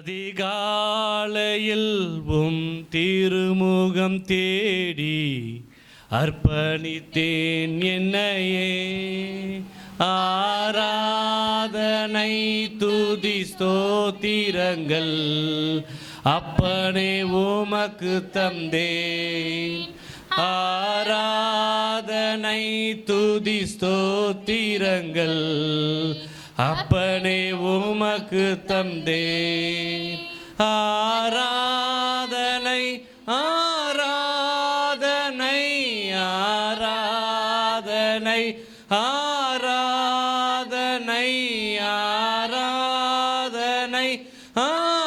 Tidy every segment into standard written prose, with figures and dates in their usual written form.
அதிகாலையில் திருமுகம் தேடி அர்ப்பணித்தேன் என்னையே. ஆராதனை துதி ஸ்தோத்திரங்கள் அப்பனே உமக்கு தந்தேன். ஆராதனை துதி ஸ்தோத்திரங்கள் அப்பனே உமக்கு தந்தேன். ஆராதனை ஆராதனை ஆராதனை ஆராதனை ஆராதனை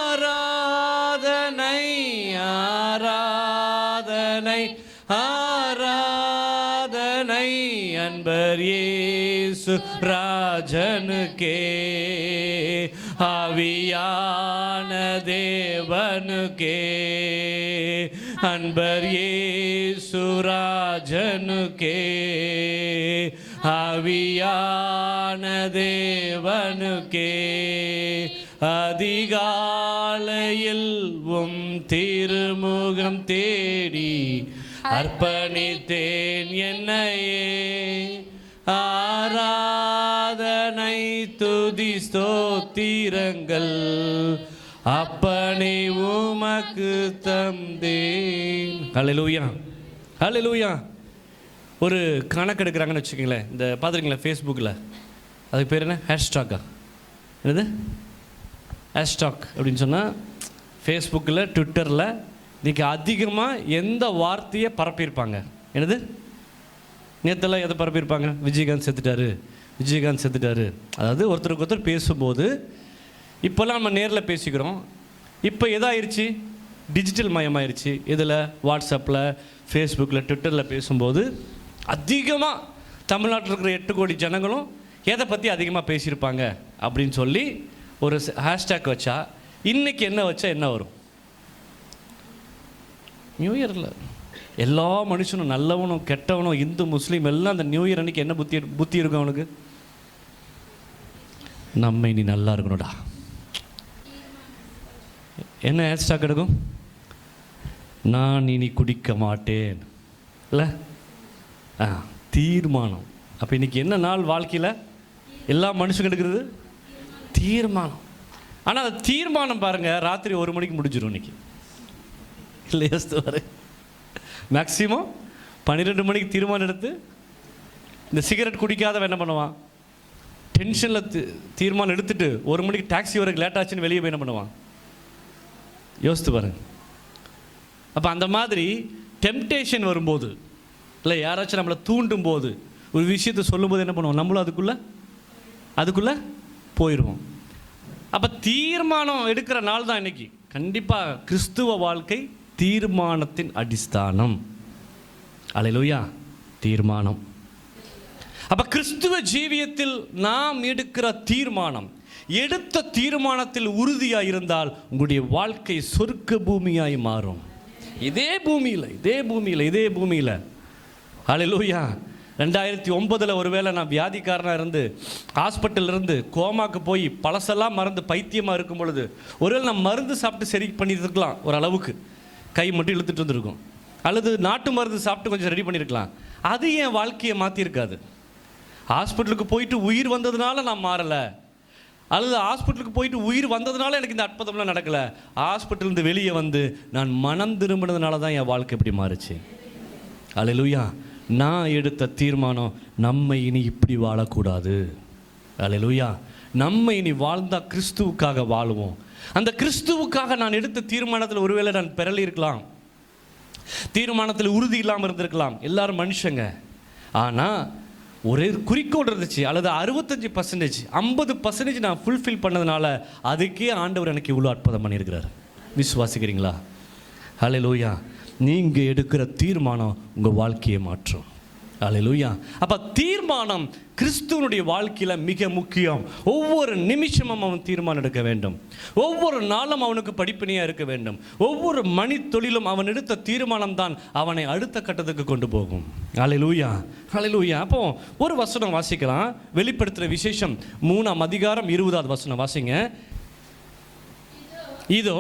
ஆராதனை ஆராதனை ஆராதனை அன்பர் இயேசு ராஜனுக்கே, ஆவியான தேவனுக்கே. அன்பர் இயேசு ராஜனுக்கே, ஆவியான தேவனுக்கே. அதிகாலையில் திருமுகம் தேடி அர்ப்பணித்தேன் என்னையே. ஆராதனை துதி ஸ்தோத்திரங்கள் அப்பனே உமக்கு தந்தேன். ஹல்லேலூயா, ஹல்லேலூயா. ஒரு கணக்கு எடுக்கிறாங்கன்னு வச்சுக்கோங்களேன். இந்த பார்த்துருக்கீங்களா ஃபேஸ்புக்கில்? அதுக்கு பேர் என்ன? ஹேஷ்டாக்கா? என்னது ஹேஷ்டாக் அப்படின்னு சொன்னால் ஃபேஸ்புக்கில் ட்விட்டரில் இன்றைக்கி அதிகமாக எந்த வார்த்தையை பரப்பியிருப்பாங்க? என்னது? நேற்றெல்லாம் எதை பரப்பியிருப்பாங்க? விஜயகாந்த் செத்துட்டாரு, விஜயகாந்த் செத்துட்டாரு. அதாவது ஒருத்தருக்கு ஒருத்தர் பேசும்போது இப்போல்லாம் நம்ம நேரில் பேசிக்கிறோம். இப்போ எதாயிருச்சு? டிஜிட்டல் மயமாயிருச்சு. இதில் வாட்ஸ்அப்பில், ஃபேஸ்புக்கில், ட்விட்டரில் பேசும்போது அதிகமாக தமிழ்நாட்டில் இருக்கிற 8 கோடி ஜனங்களும் எதை பற்றி அதிகமாக பேசியிருப்பாங்க அப்படின்னு சொல்லி ஒரு ஹேஷ்டேக் வச்சா இன்றைக்கி என்ன வச்சா என்ன வரும்? நியூ இயரில் எல்லா மனுஷனும், நல்லவனும் கெட்டவனும், இந்து முஸ்லீம் எல்லாம் அந்த நியூ இயர் அன்றைக்கி என்ன புத்தி இருக்கும் அவனுக்கு? நம்ம இனி நல்லா இருக்கணும்டா. என்ன ஹேஷ்டாக் எடுக்கும்? நான் இனி குடிக்க மாட்டேன் இல்லை? தீர்மானம். அப்போ இன்றைக்கி என்ன நாள்? வாழ்க்கையில் எல்லா மனுஷங்க எடுக்கிறது தீர்மானம். ஆனால் அந்த தீர்மானம் பாருங்கள், ராத்திரி 1 மணிக்கு முடிஞ்சிடும் இன்றைக்கி. இல்லை யோசித்து மேக்ஸிமம் 12 மணிக்கு தீர்மானம் எடுத்து இந்த சிகரெட் குடிக்காதவன் என்ன பண்ணுவான்? டென்ஷனில் தீர்மானம் எடுத்துட்டு 1 மணிக்கு டாக்ஸி வரைக்கும் லேட் ஆச்சுன்னு வெளியே போய் என்ன பண்ணுவான்? யோசித்து பாருங்க. அப்போ அந்த மாதிரி டெம்டேஷன் வரும்போது, இல்லை யாராச்சும் நம்மளை தூண்டும் போது, ஒரு விஷயத்தை சொல்லும்போது என்ன பண்ணுவோம்? நம்மளும் அதுக்குள்ளே போயிடுவோம். அப்போ தீர்மானம் எடுக்கிற நாள் தான் இன்னைக்கு. கண்டிப்பாக கிறிஸ்துவ வாழ்க்கை தீர்மானத்தின் அடிஸ்தானம். அல்லேலூயா, தீர்மானம். அப்போ கிறிஸ்துவ ஜீவியத்தில் நாம் எடுக்கிற தீர்மானம், எடுத்த தீர்மானத்தில் உறுதியாக இருந்தால் உங்களுடைய வாழ்க்கை சொர்க்க பூமியாய் மாறும். இதே பூமியில் அல்லேலூயா. 2009 ஒருவேளை நான் வியாதிக்காரனாக இருந்து ஹாஸ்பிட்டலில் இருந்து கோமாக்கு போய் பழசெல்லாம் மறந்து பைத்தியமாக இருக்கும் பொழுது ஒருவேளை நான் மருந்து சாப்பிட்டு சரி பண்ணியிருக்கலாம், ஒரு அளவுக்கு கை மட்டும் இழுத்துட்டு வந்துருக்கும். அல்லது நாட்டு மருந்து சாப்பிட்டு கொஞ்சம் ரெடி பண்ணியிருக்கலாம். அது என் வாழ்க்கையை மாற்றிருக்காது. ஹாஸ்பிட்டலுக்கு போயிட்டு உயிர் வந்ததுனால நான் மாறலை, அல்லது ஹாஸ்பிட்டலுக்கு போயிட்டு உயிர் வந்ததுனால எனக்கு இந்த அற்புதம்லாம் நடக்கலை. ஹாஸ்பிட்டலேருந்து வெளியே வந்து நான் மனம் திரும்பினதுனால தான் என் வாழ்க்கை எப்படி மாறுச்சு. அல்லேலூயா. நான் எடுத்த தீர்மானம், நம்ம இனி இப்படி வாழக்கூடாது. அல்லேலூயா. நம்ம இனி வாழ்ந்தால் கிறிஸ்துவுக்காக வாழுவோம். அந்த கிறிஸ்துவுக்காக நான் எடுத்த தீர்மானத்தில் ஒருவேளை நான் பெறலி இருக்கலாம், தீர்மானத்தில் உறுதி இல்லாமல் இருந்திருக்கலாம். எல்லாரும் மனுஷங்க. ஆனால் ஒரே குறிக்கோள் இருந்துச்சு. அல்லது 65%, 50% நான் ஃபுல்ஃபில் பண்ணதுனால அதுக்கே ஆண்டவர் எனக்கு இவ்வளோ அற்புதம் பண்ணியிருக்கிறார். விசுவாசிக்கிறீங்களா? அல்லேலூயா. நீங்கள் எடுக்கிற தீர்மானம் உங்கள் வாழ்க்கையை மாற்றும். அல்லேலூயா. அப்போ தீர்மானம் கிறிஸ்துவனுடைய வாழ்க்கையில் மிக முக்கியம். ஒவ்வொரு நிமிஷமும் அவன் தீர்மானம் எடுக்க வேண்டும். ஒவ்வொரு நாளும் அவனுக்கு படிப்பினையாக இருக்க வேண்டும். ஒவ்வொரு மணி தொழிலும் அவன் எடுத்த தீர்மானம் தான் அவனை அடுத்த கட்டத்துக்கு கொண்டு போகும். அல்லேலூயா, அல்லேலூயா. அப்போ ஒரு வசனம் வாசிக்கலாம். வெளிப்படுத்துகிற விசேஷம் 3ஆம் அதிகாரம் 20வது வசனம் வாசிங்க. இதோ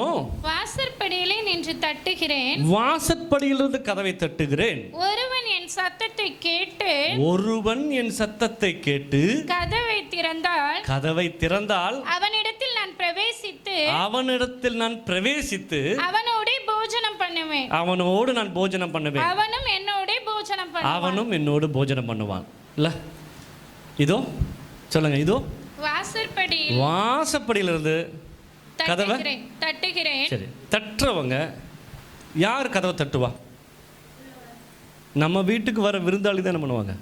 வாசற்படியிலே நின்று தட்டுகிறேன். வாசற்படியிலிருந்து கதவை தட்டுகிறேன். ஒருவன் என் சத்தத்தை கேட்டு கதவை திறந்தால் அவனிடத்தில் நான் பிரவேசித்து அவனோடு நான் போஜனம் பண்ணுவேன். அவனும் என்னோடு போஜனம் பண்ணுவான். இல்ல இதோ சொல்லுங்க, இதோ வாசற்படியிலிருந்து கதவை தட்டுகிறேன். சரி, தட்டுறவங்க யார் கதவை தட்டுவா? நம்ம வீட்டுக்கு வர விருந்தாளி தான் என்ன பண்ணுவாங்க?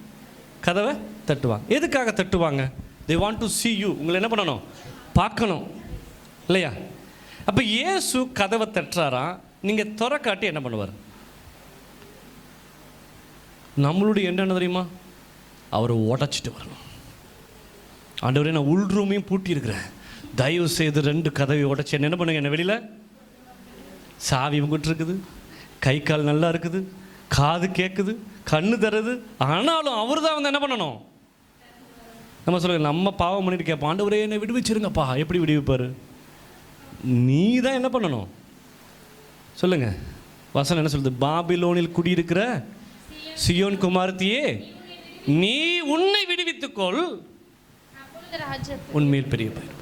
கதவை தட்டுவாங்க. எதுக்காக தட்டுவாங்க? they want to see you. உங்களை என்ன பண்ணணும்? பார்க்கணும் இல்லையா? அப்போ இயேசு கதவை தட்டுறாரா, நீங்கள் திறக்காட்டி என்ன பண்ணுவார்? நம்மளுடைய என்ன தெரியுமா? அவரை உடச்சிட்டு வரணும். ஆண்டவரே, நான் உள் ரூமையும் பூட்டி இருக்கிறேன், தயவு செய்து 2 கதவை உடச்சி என்ன பண்ணுங்க, என்ன வெளியில் சாவி உங்ககிட்ட இருக்குது, கை கால் நல்லா இருக்குது, காது கேட்குது, கண்ணு தருது, ஆனாலும் அவர் தான் வந்து என்ன பண்ணணும்? நம்ம சொல்லுங்க, நம்ம பாவம் பண்ணிட்டு கேட்போம், ஆண்டவரே என்னை விடுவிச்சிருங்கப்பா. எப்படி விடுவிப்பார்? நீ தான் என்ன பண்ணணும்? சொல்லுங்க, வசனம் என்ன சொல்லுது? பாபிலோனில் குடியிருக்கிற சியோன் குமாரத்தியே, நீ உன்னை விடுவித்துக்கொள், உண்மையில் பெரிய பெயர்.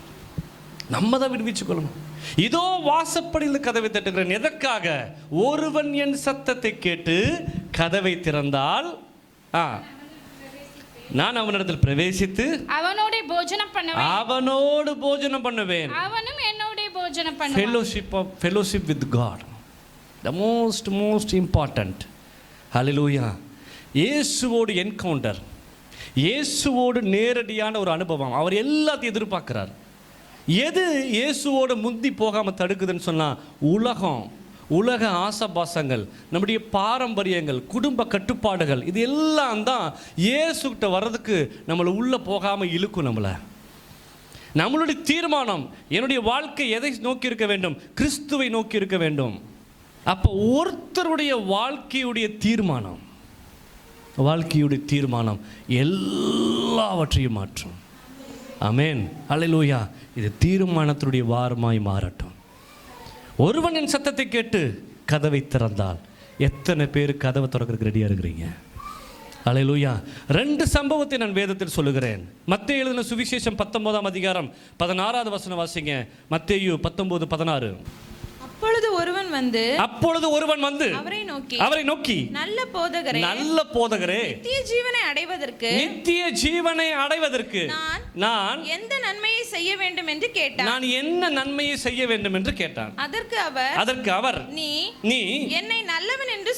நம்ம தான் விடுவிச்சு கொள்ளணும். இதோ வாசப்படியில் கதவை தட்டுகிறேன். எதற்காக? ஒருவன் என் சத்தத்தை கேட்டு கதவை திறந்தால் நான் அவனிடத்தில் பிரவேசித்து அவனோடு போஜனம் பண்ணுவேன். அவனும் என்னோடு போஜனம் பண்ணுவான். fellowship with God, the most important. ஹல்லேலூயா. இயேசுவோடு என்கவுண்டர், இயேசுவோடு நேரடியான ஒரு அனுபவம். அவர் எல்லாத்தையும் எதிர்பார்க்கிறார். எது இயேசுவோட முந்தி போகாமல் தடுக்குதுன்னு சொன்னால், உலக ஆசபாசங்கள், நம்முடைய பாரம்பரியங்கள், குடும்ப கட்டுப்பாடுகள், இது எல்லாம் தான் இயேசுகிட்ட வர்றதுக்கு நம்மளை உள்ளே போகாமல் இழுக்கும். நம்மளுடைய தீர்மானம், என்னுடைய வாழ்க்கை எதை நோக்கி இருக்க வேண்டும்? கிறிஸ்துவை நோக்கி இருக்க வேண்டும். அப்போ ஒருத்தருடைய வாழ்க்கையுடைய தீர்மானம் எல்லாவற்றையும் மாற்றும். ஆமென், அல்லேலூயா. இது தீர்மானத்தினுடைய வாரமாய் மாறட்டும். ஒருவன் என் சத்தத்தை கேட்டு கதவை திறந்தால், எத்தனை பேர் கதவை திறக்கிறதுக்கு ரெடியாக இருக்கிறீங்க? அல்லேலூயா. 2 சம்பவத்தை நான் வேதத்தில் சொல்லுகிறேன். மத்தேயு எழுதின சுவிசேஷம் 19ஆம் அதிகாரம் 16வது வசனம் வாசிங்க. மத்தேயு 19:16. அப்பொழுது ஒருவன் வந்து அவரை நோக்கி நல்ல போதகரே, நித்திய ஜீவனை அடைவதற்கு நான் என்ன நன்மையை செய்ய வேண்டும் என்று கேட்டான். அதற்கு அவர் நீ என்னை நல்லவன் என்று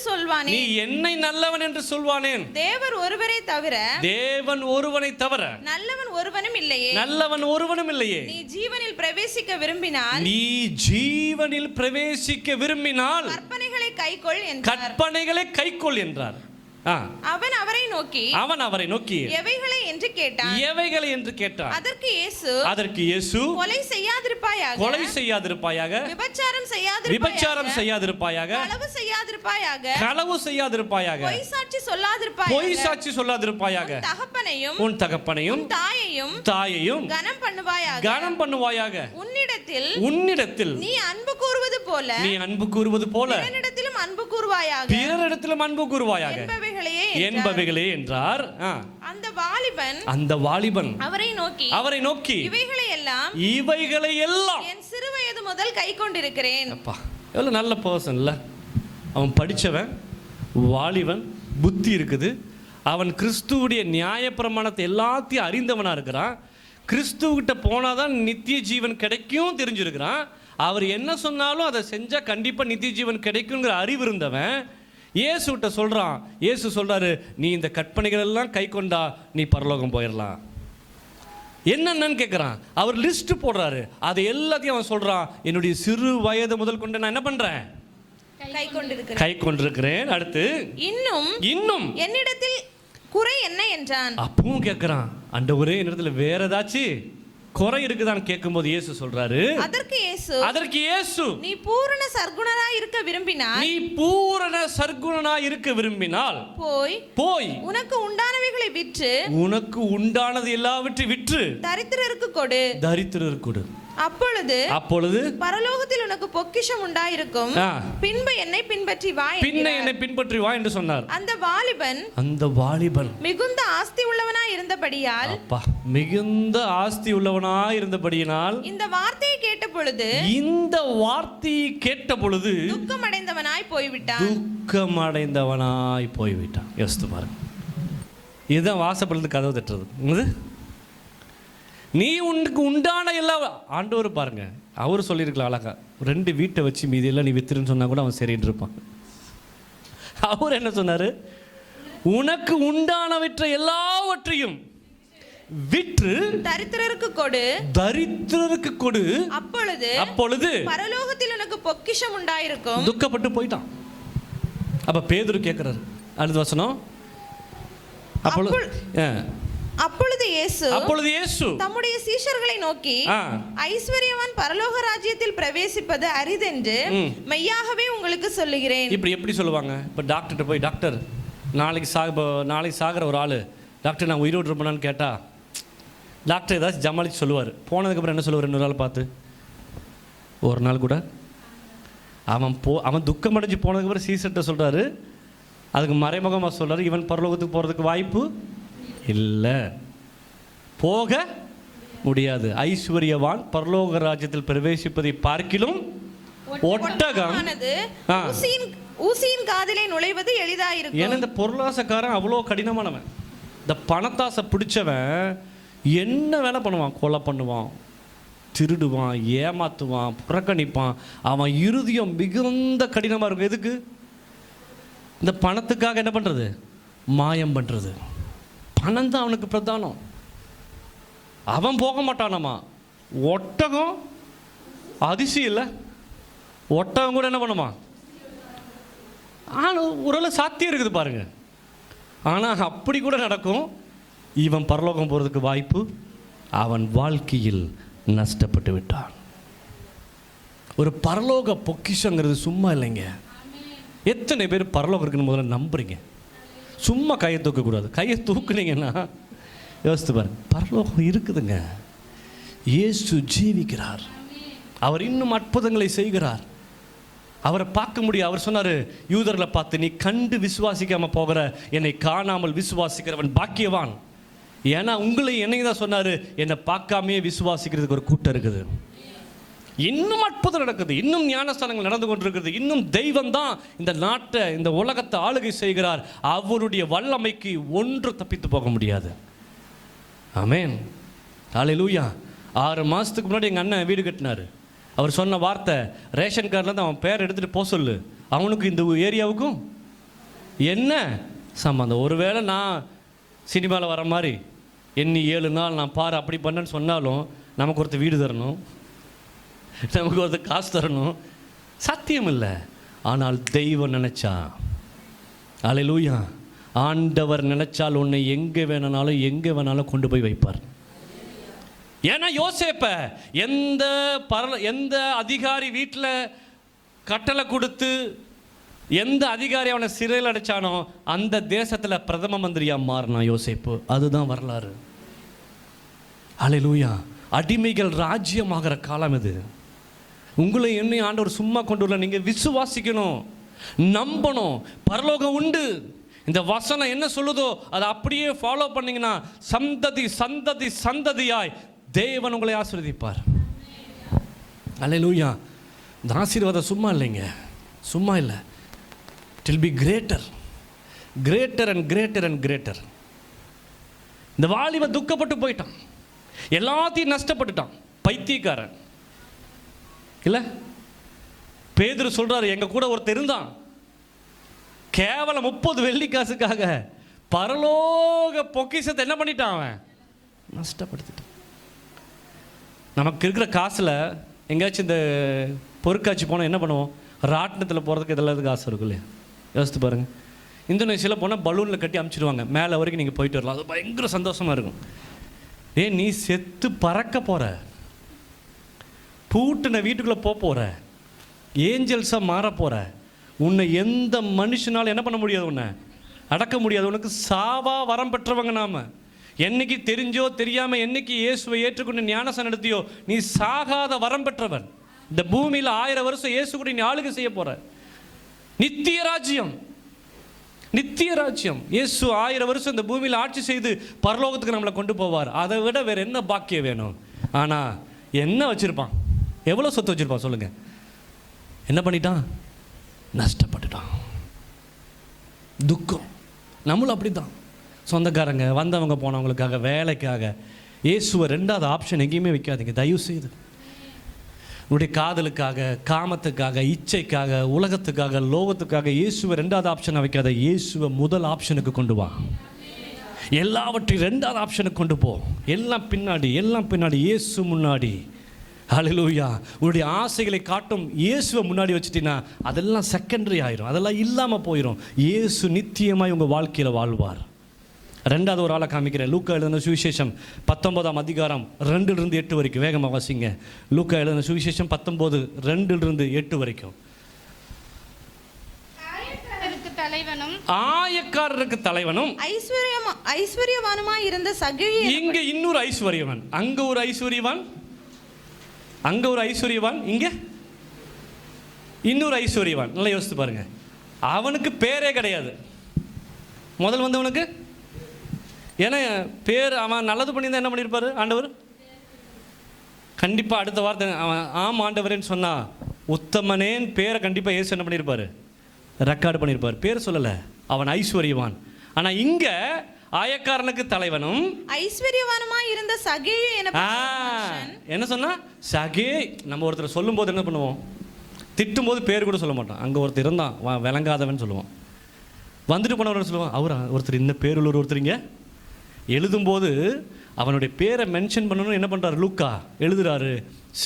சொல்வானேன். தேவன் ஒருவனை தவிர நல்லவன் ஒருவனும் இல்லையே. நீ ஜீவனில் பிரவேசிக்க விரும்பினால் கற்பனைகளை கைக்கொள் என்றார். அவன் அவரை நோக்கி எவைகளை என்று கேட்டான். அதற்கு இயேசு கொலை செய்யாதிருப்பாயாக, விபச்சாரம் செய்யாதிருப்பாயாக, களவு செய்யாதிருப்பாயாக, பொய் சாட்சி சொல்லாதிருப்பாயாக, உன் தகப்பனையும் தாயையும் கனம் பண்ணுவாயாக. உன்னிடத்தில் நீ அன்பு கூறுவது போல பிறரிடத்திலும் அன்பு கூறுவாயாக என்பவைகளே என்றார். அந்த வாலிபன் அவரை நோக்கி இவைகளை எல்லாம் என் சிறு வயது முதல் கை கொண்டிருக்கிறேன். அப்பா, எவ்வளவு நல்ல பர்சன் இல்ல? அவன் படிச்சவன், வாலிபன், புத்தி இருக்குது. அவன் கிறிஸ்துவுடைய நியாயப்பிரமாணத்தை எல்லாத்தையும் அறிந்தவனா இருக்கிறான். கிறிஸ்துவிட்ட போனாதான் நித்திய ஜீவன் கிடைக்கும் தெரிஞ்சிருக்கிறான். அவர் என்ன சொன்னாலும் அதை செஞ்சா கண்டிப்பா நித்திய ஜீவன் கிடைக்குங்கிற அறிவு இருந்தவன் இயேசுகிட்ட சொல்றான். இயேசு சொல்றாரு, நீ இந்த கற்பனைகள் எல்லாம் கை கொண்டா நீ பரலோகம் போயிடலாம். என்னன்னு கேட்கிறான். அவர் லிஸ்ட் போடுறாரு. அது எல்லாத்தையும் அவன் சொல்றான். என்னுடைய சிறு வயது முதல் கொண்டு நான் என்ன பண்றேன்? கை கொண்டிருக்கிறேன். அடுத்து இன்னும் என்னிடத்தில் குறை என்ன என்றான். அப்பவும் கேட்கிறான், ஆண்டவரே என்னிடத்துல வேற ஏதாச்சும் குறை இருக்குதான்னு கேட்கும்போது இயேசு சொல்றாரு. அதற்கு இயேசு நீ பூரண சர்க்குணனாய் இருக்க விரும்பினால் போய் உனக்கு உண்டானது எல்லாவற்றையும் விற்று தரித்திரருக்கு கொடு. அப்பொழுது பரலோகத்தில் உனக்கு பொக்கிஷம் உண்டாயிருக்கும், பின்பு என்னை பின்பற்றி வா என்று சொன்னார். அந்த வாலிபன் மிகுந்த ஆஸ்தி உள்ளவனாய் இருந்தபடியினால் இந்த வார்த்தையை கேட்ட பொழுது துக்கமடைந்தவனாய் போய்விட்டான். யோசித்து பாருங்க. இதுதான் வாசப்படிலிருந்து கதவு தட்டுறது. நீ உனக்கு உண்டான எல்லாம் ஆண்டவர் பாருங்க, அவர் சொல்லியிருக்கலாம் அழகா, 2 வீட்டை வச்சு மீதியெல்லாம் நீ வித்துருன்னு சொன்னா கூட அவன் சரின்னு இருப்பான். அவர் என்ன சொன்னாரு? உனக்கு உண்டானவற்றை எல்லாவற்றையும் விற்று தரித்திரருக்கு கொடு, அப்பொழுது பரலோகத்தில் உனக்கு பொக்கிஷம் உண்டாயிருக்கும். துக்கப்பட்டு போயிட்டான். அப்ப பேதுரு கேட்கிறாரு, அடுத்த வசனம், அப்பொழுது இயேசு தம்முடைய சீஷர்களை நோக்கி, ஐஸ்வர்யவான் பரலோக ராஜ்யத்தில் பிரவேசிப்பது அரிதென்று மெய்யாகவே உங்களுக்கு சொல்லுகிறேன். இப்படி எப்படி சொல்லுவாங்க? இப்போ டாக்டர்கிட்ட போய், டாக்டர் நாளைக்கு சாகிற ஒரு ஆள், டாக்டர் நான் உயிரோடு இருப்பேனான்னு கேட்டா டாக்டர் ஏதாச்சும் ஜமாளிச்சு சொல்லுவார். போனதுக்கப்புறம் என்ன சொல்லுவார்? இன்னொரு ஆள் பார்த்து ஒரு நாள் கூட அவன் துக்கம் அடைஞ்சு போனதுக்கப்புறம் சீசர்கிட்ட சொல்கிறாரு, அதுக்கு மறைமுகமாக சொல்கிறாரு, இவன் பரலோகத்துக்கு போகிறதுக்கு வாய்ப்பு இல்லை, போக முடியாது. ஐஸ்வர்யவான் பரலோக ராஜ்யத்தில் பிரவேசிப்பதை பார்க்கிலும் ஒட்டகம் ஊசியின் காதிலே நுழைவது எளிதாயிருக்கும். ஏன்னா இந்த பொருளாசக்காரன் அவ்வளோ கடினமானவன். இந்த பணத்தாசை பிடிச்சவன் என்ன வேலை பண்ணுவான்? கொலை பண்ணுவான், திருடுவான், ஏமாத்துவான், புறக்கணிப்பான். அவன் இருதயம் மிகுந்த கடினமாக இருக்கும். எதுக்கு? இந்த பணத்துக்காக என்ன பண்ணுறது? மாயம் பண்ணுறது. பணம் தான் அவனுக்கு பிரதானம். அவன் போக மாட்டானாமா. ஒட்டகம் அதிசயம் இல்லை, ஒட்டகம் கூட என்ன பண்ணுமா? ஆனால் ஒரு சாத்தியம் இருக்குது பாருங்க. ஆனால் அப்படி கூட நடக்கும். இவன் பரலோகம் போகிறதுக்கு வாய்ப்பு, அவன் வாழ்க்கையில் நஷ்டப்பட்டு விட்டான். ஒரு பரலோக பொக்கிஷங்கிறது சும்மா இல்லைங்க. எத்தனை பேர் பரலோகம் இருக்குன்னு முதல்ல நம்புறீங்க? சும்மா கையை தூக்கக்கூடாது. கையை தூக்குனீங்கன்னா யோசித்து பாருங்க, பரலோகம் இருக்குதுங்க. இயேசு ஜீவிக்கிறார், அவர் இன்னும் அற்புதங்களை செய்கிறார். அவரை பார்க்க முடியும். அவர் சொன்னார் யூதர்களை பார்த்து, நீ கண்டு விசுவாசிக்காமல் போகிற என்னை காணாமல் விசுவாசிக்கிறவன் பாக்கியவான். ஏன்னா உங்களை என்னைக்கு தான் சொன்னார், என்னை பார்க்காமையே விசுவாசிக்கிறதுக்கு ஒரு கூட்டம் இருக்குது. இன்னும் அற்புதம் நடக்குது, இன்னும் ஞானஸ்தானங்கள் நடந்து கொண்டிருக்கிறது. இன்னும் தெய்வம் தான் இந்த நாட்டை, இந்த உலகத்தை ஆளுகை செய்கிறார். அவருடைய வல்லமைக்கு ஒன்று தப்பித்து போக முடியாது. ஆமென், ஹல்லேலூயா. 6 மாதத்துக்கு முன்னாடி எங்கள் அண்ணன் வீடு கட்டினார். அவர் சொன்ன வார்த்தை, ரேஷன் கார்டிலேருந்து அவன் பேர் எடுத்துகிட்டு போக சொல்லு, அவனுக்கு இந்த ஏரியாவுக்கும் என்ன சம்பந்தம்? ஒருவேளை நான் சினிமாவில் வர மாதிரி எண்ணி 7 நாள் நான் பாரு அப்படி பண்ணேன்னு சொன்னாலும் நமக்கு ஒருத்தர் வீடு தரணும், நமக்கு ஒருத்தர் காசு தரணும். சத்தியம் இல்லை. ஆனால் தெய்வம் நினைச்சா, ஹல்லேலூயா, ஆண்டவர் நினைச்சால் உன்னை எங்கே வேணாலும் கொண்டு போய் வைப்பார். ஏன்னா யோசேப்ப எந்த அதிகாரி வீட்டில் கட்டளை கொடுத்து எந்த அதிகாரி அவனை சிறையில் அடைச்சானோ அந்த தேசத்தில் பிரதம மந்திரியா மாறினான் யோசேப்பு. அதுதான் வரலாறு. ஹல்லேலூயா. அடிமைகள் ராஜ்யமாகிற காலம் இது. உங்களை என்னை ஆண்டவர் சும்மா கொண்டு வரல. நீங்கள் விசுவாசிக்கணும், நம்பணும். பரலோகம் உண்டு. இந்த வசனம் என்ன சொல்லுதோ அதை அப்படியே ஃபாலோ பண்ணீங்கன்னா சந்ததி சந்ததி சந்ததியாய் தேவன் உங்களை ஆசீர்வதிப்பார். ஹல்லேலூயா. இந்த ஆசீர்வாதம் சும்மா இல்லைங்க, சும்மா இல்லை. It will be greater, greater and greater and greater. இந்த வாலிபன் துக்கப்பட்டு போயிட்டான், எல்லாத்தையும் நஷ்டப்பட்டுட்டான். பைத்தியக்காரன் இல்லை. பேதுரு சொல்றாரு, எங்க கூட ஒருத்தர் இருந்தான், கேவலம் 30 வெள்ளி காசுக்காக பரலோக பொக்கிஷத்தை என்ன பண்ணிட்டான்? அவன் நஷ்டப்படுத்திட்டான். நமக்கு இருக்கிற காசில் எங்கேயாச்சும் இந்த பொருட்காட்சி போனால் என்ன பண்ணுவோம்? ராட்டினத்தில் போகிறதுக்கு இதெல்லாம் காசு இருக்கும் இல்லையா? யோசித்து பாருங்கள். இந்தோனேஷியாவில் போனால் பலூனில் கட்டி அமுச்சிடுவாங்க, மேலே வரைக்கும் நீங்கள் போயிட்டு வரலாம். அது பயங்கர சந்தோஷமாக இருக்கும். நீ செத்து பறக்க போகிற, பூட்டின வீட்டுக்குள்ளே போகிற, ஏஞ்சல்ஸாக மாற போகிற. உன்னை எந்த மனுஷனாலும் என்ன பண்ண முடியாது, உன்னை அடக்க முடியாது. உனக்கு சாவா வரம் பெற்றவங்க நாம. என்னைக்கு தெரிஞ்சோ தெரியாமல் என்னைக்கு இயேசுவை ஏற்றுக்கொண்டு ஞானஸ்நானம் எடுத்தியோ நீ சாகாத வரம் பெற்றவன். இந்த பூமியில் 1000 வருஷம் இயேசு கூட நீ ஆளுகை செய்ய போற. நித்திய ராஜ்யம், நித்திய ராஜ்யம். இயேசு 1000 வருஷம் இந்த பூமியில் ஆட்சி செய்து பரலோகத்துக்கு நம்மளை கொண்டு போவார். அதை விட வேற என்ன பாக்கியம் வேணும்? ஆனால் என்ன வச்சிருப்பான்? எவ்வளோ சொத்து வச்சிருப்பான் சொல்லுங்க? என்ன பண்ணிட்டான்? நஷ்டப்பட்டுட்டான். துக்கம். நம்மளும் அப்படித்தான். சொந்தக்காரங்க வந்தவங்க போனவங்களுக்காக, வேலைக்காக இயேசுவை 2வது ஆப்ஷன் எங்கேயுமே வைக்காதீங்க தயவு செய்து. உடைய காதலுக்காக, காமத்துக்காக, இச்சைக்காக, உலகத்துக்காக, லோகத்துக்காக இயேசுவை 2வது ஆப்ஷனை வைக்காத. இயேசுவை முதல் ஆப்ஷனுக்கு கொண்டு வா. எல்லாவற்றையும் 2வது ஆப்ஷனுக்கு கொண்டு போ. எல்லாம் பின்னாடி, எல்லாம் பின்னாடி, இயேசு முன்னாடி. ஹல்லேலூயா. உன்னுடைய ஆசைகளை காட்டும் இயேசுவை முன்னாடி வச்சுட்டீங்கன்னா அதெல்லாம் செகண்டரி ஆயிரும், அதெல்லாம் இல்லாமல் போயிடும். இயேசு நித்தியமாய் உங்கள் வாழ்க்கையில் வாழ்வார். 2வது ஒரு ஆளை காமிக்கிறேன். லூக்கா எழுதின சுவிசேஷம் 19ஆம் அதிகாரம் 2-8 வரைக்கும் வேகமாக வாசிங்க. லூக்கா எழுதின சுவிசேஷம் 19 2-8 வரைக்கும். ஆயக்காரருக்கு தலைவனும் ஐஸ்வர்யவானுமாய் இருந்த சகேயு. இங்க இன்னொரு ஐஸ்வர்யவான், அங்க ஒரு ஐஸ்வர்யவான், அங்க ஒரு ஐஸ்வர்யவான், இங்க இன்னொரு ஐஸ்வர்யவான். நல்லா யோசித்து பாருங்க. அவனுக்கு பேரே கிடையாது. முதல் வந்தவனுக்கு ஏன்னா பேர் அவன் நல்லது பண்ணியிருந்தா என்ன பண்ணியிருப்பாரு ஆண்டவர்? கண்டிப்பாக அடுத்த வார்த்தை அவன் ஆம் ஆண்டவரேன்னு சொன்னா உத்தமனேன் பேரை கண்டிப்பாக இயேசு என்ன பண்ணியிருப்பாரு? ரெக்கார்டு பண்ணியிருப்பார். பேர் சொல்லலை, அவன் ஐஸ்வர்யவான். ஆனால் இங்க ஆயக்காரனுக்கு தலைவனும் ஐஸ்வர்யவானுமாய் இருந்த சகேயு என்ன சொன்னா? சகே. நம்ம ஒருத்தர் சொல்லும் போது என்ன பண்ணுவோம்? திட்டும் போது பேர் கூட சொல்ல மாட்டோம். அங்கே ஒருத்தர் இருந்தான் விளங்காதவன் சொல்லுவான். வந்துட்டு போனவர் சொல்லுவான் அவரா ஒருத்தர், இந்த பேருள்ள ஒருத்தருங்க. எழுதும்போது அவனுடைய பேரை மென்ஷன் பண்ணணும்னு என்ன பண்ணுறாரு? லூக்கா எழுதுறாரு.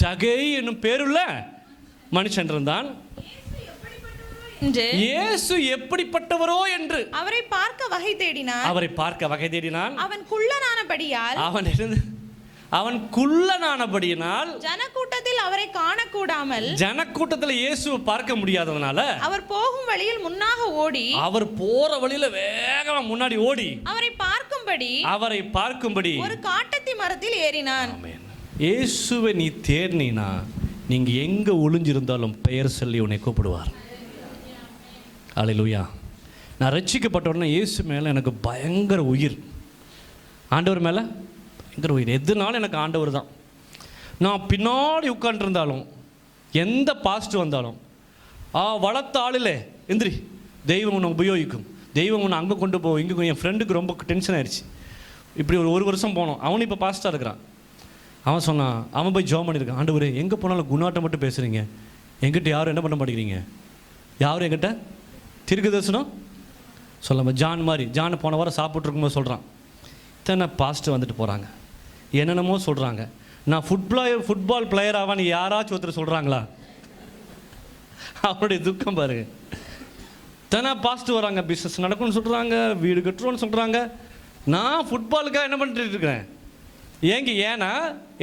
சகே என்னும் பேருள்ள மனுஷன் இருந்தான். இயேசு எப்படிப்பட்டவரோ என்று அவரை பார்க்க வகை தேடினான். அவரை பார்க்க வகை தேடினான். அவன் குள்ளனானபடியால் அவன் குள்ளனானபடியினால் ஜனக்கூட்டத்தில் அவரை காணக்கூடாமல், ஜனக்கூட்டத்தில் இயேசுவை பார்க்க முடியாதவனால அவர் போகும் வழியில் முன்னாக ஓடி, அவர் போற வழியில வேகமா முன்னாடி ஓடி அவரை பார்க்கும்படி ஒரு காட்டத்தி மரத்தில் ஏறினான். இயேசுவை நீ தேடினா நீங்க எங்க ஒளிஞ்சிருந்தாலும் பெயர் சொல்லி உன்னை கூப்பிடுவார். அல்லேலூயா. நான் ரட்சிக்கப்பட்ட உடனே இயேசு மேலே எனக்கு பயங்கர உயிர், ஆண்டவர் மேலே பயங்கர உயிர். எதுனாலும் எனக்கு ஆண்டவர் தான். நான் பின்னாடி உட்காண்டிருந்தாலும் எந்த பாஸ்ட் வந்தாலும் வளர்த்த ஆளில் எந்திரி, தெய்வம் உன்னை உபயோகிக்கும், தெய்வம் உன்னை அங்கே கொண்டு போகும் இங்கே. என் ஃப்ரெண்டுக்கு ரொம்ப டென்ஷன் ஆயிடுச்சு. இப்படி ஒரு வருஷம் போனோம். அவனு இப்போ பாஸ்ட்டாக இருக்கிறான். அவன் சொன்னான், அவன் போய் ஜாப் பண்ணியிருக்கான். ஆண்டவரே எங்கே போனாலும் குணாட்டம் மட்டும் பேசுகிறீங்க, எங்கிட்ட யாரும் என்ன பண்ண மாட்டேங்கிறீங்க, யாரும் எங்கிட்ட திருக்கு தரிசனம் சொல்லாமல். ஜான் மாதிரி, ஜான் போன வாரம் சாப்பிட்ருக்கும்போது சொல்கிறான், இத்தனை பாஸ்ட்டு வந்துட்டு போகிறாங்க, என்னென்னமோ சொல்கிறாங்க, நான் ஃபுட்பால் பிளேயர் ஆவான்னு யாராச்சும் ஒருத்தர் சொல்கிறாங்களா? அவனுடைய துக்கம் பாருங்க. தானே பாஸ்ட்டு வராங்க, பிஸ்னஸ் நடக்கும்னு சொல்கிறாங்க, வீடு கட்டுறோன்னு சொல்கிறாங்க. நான் ஃபுட்பாலுக்காக என்ன பண்ணிட்டு இருக்கிறேன்? ஏன்னா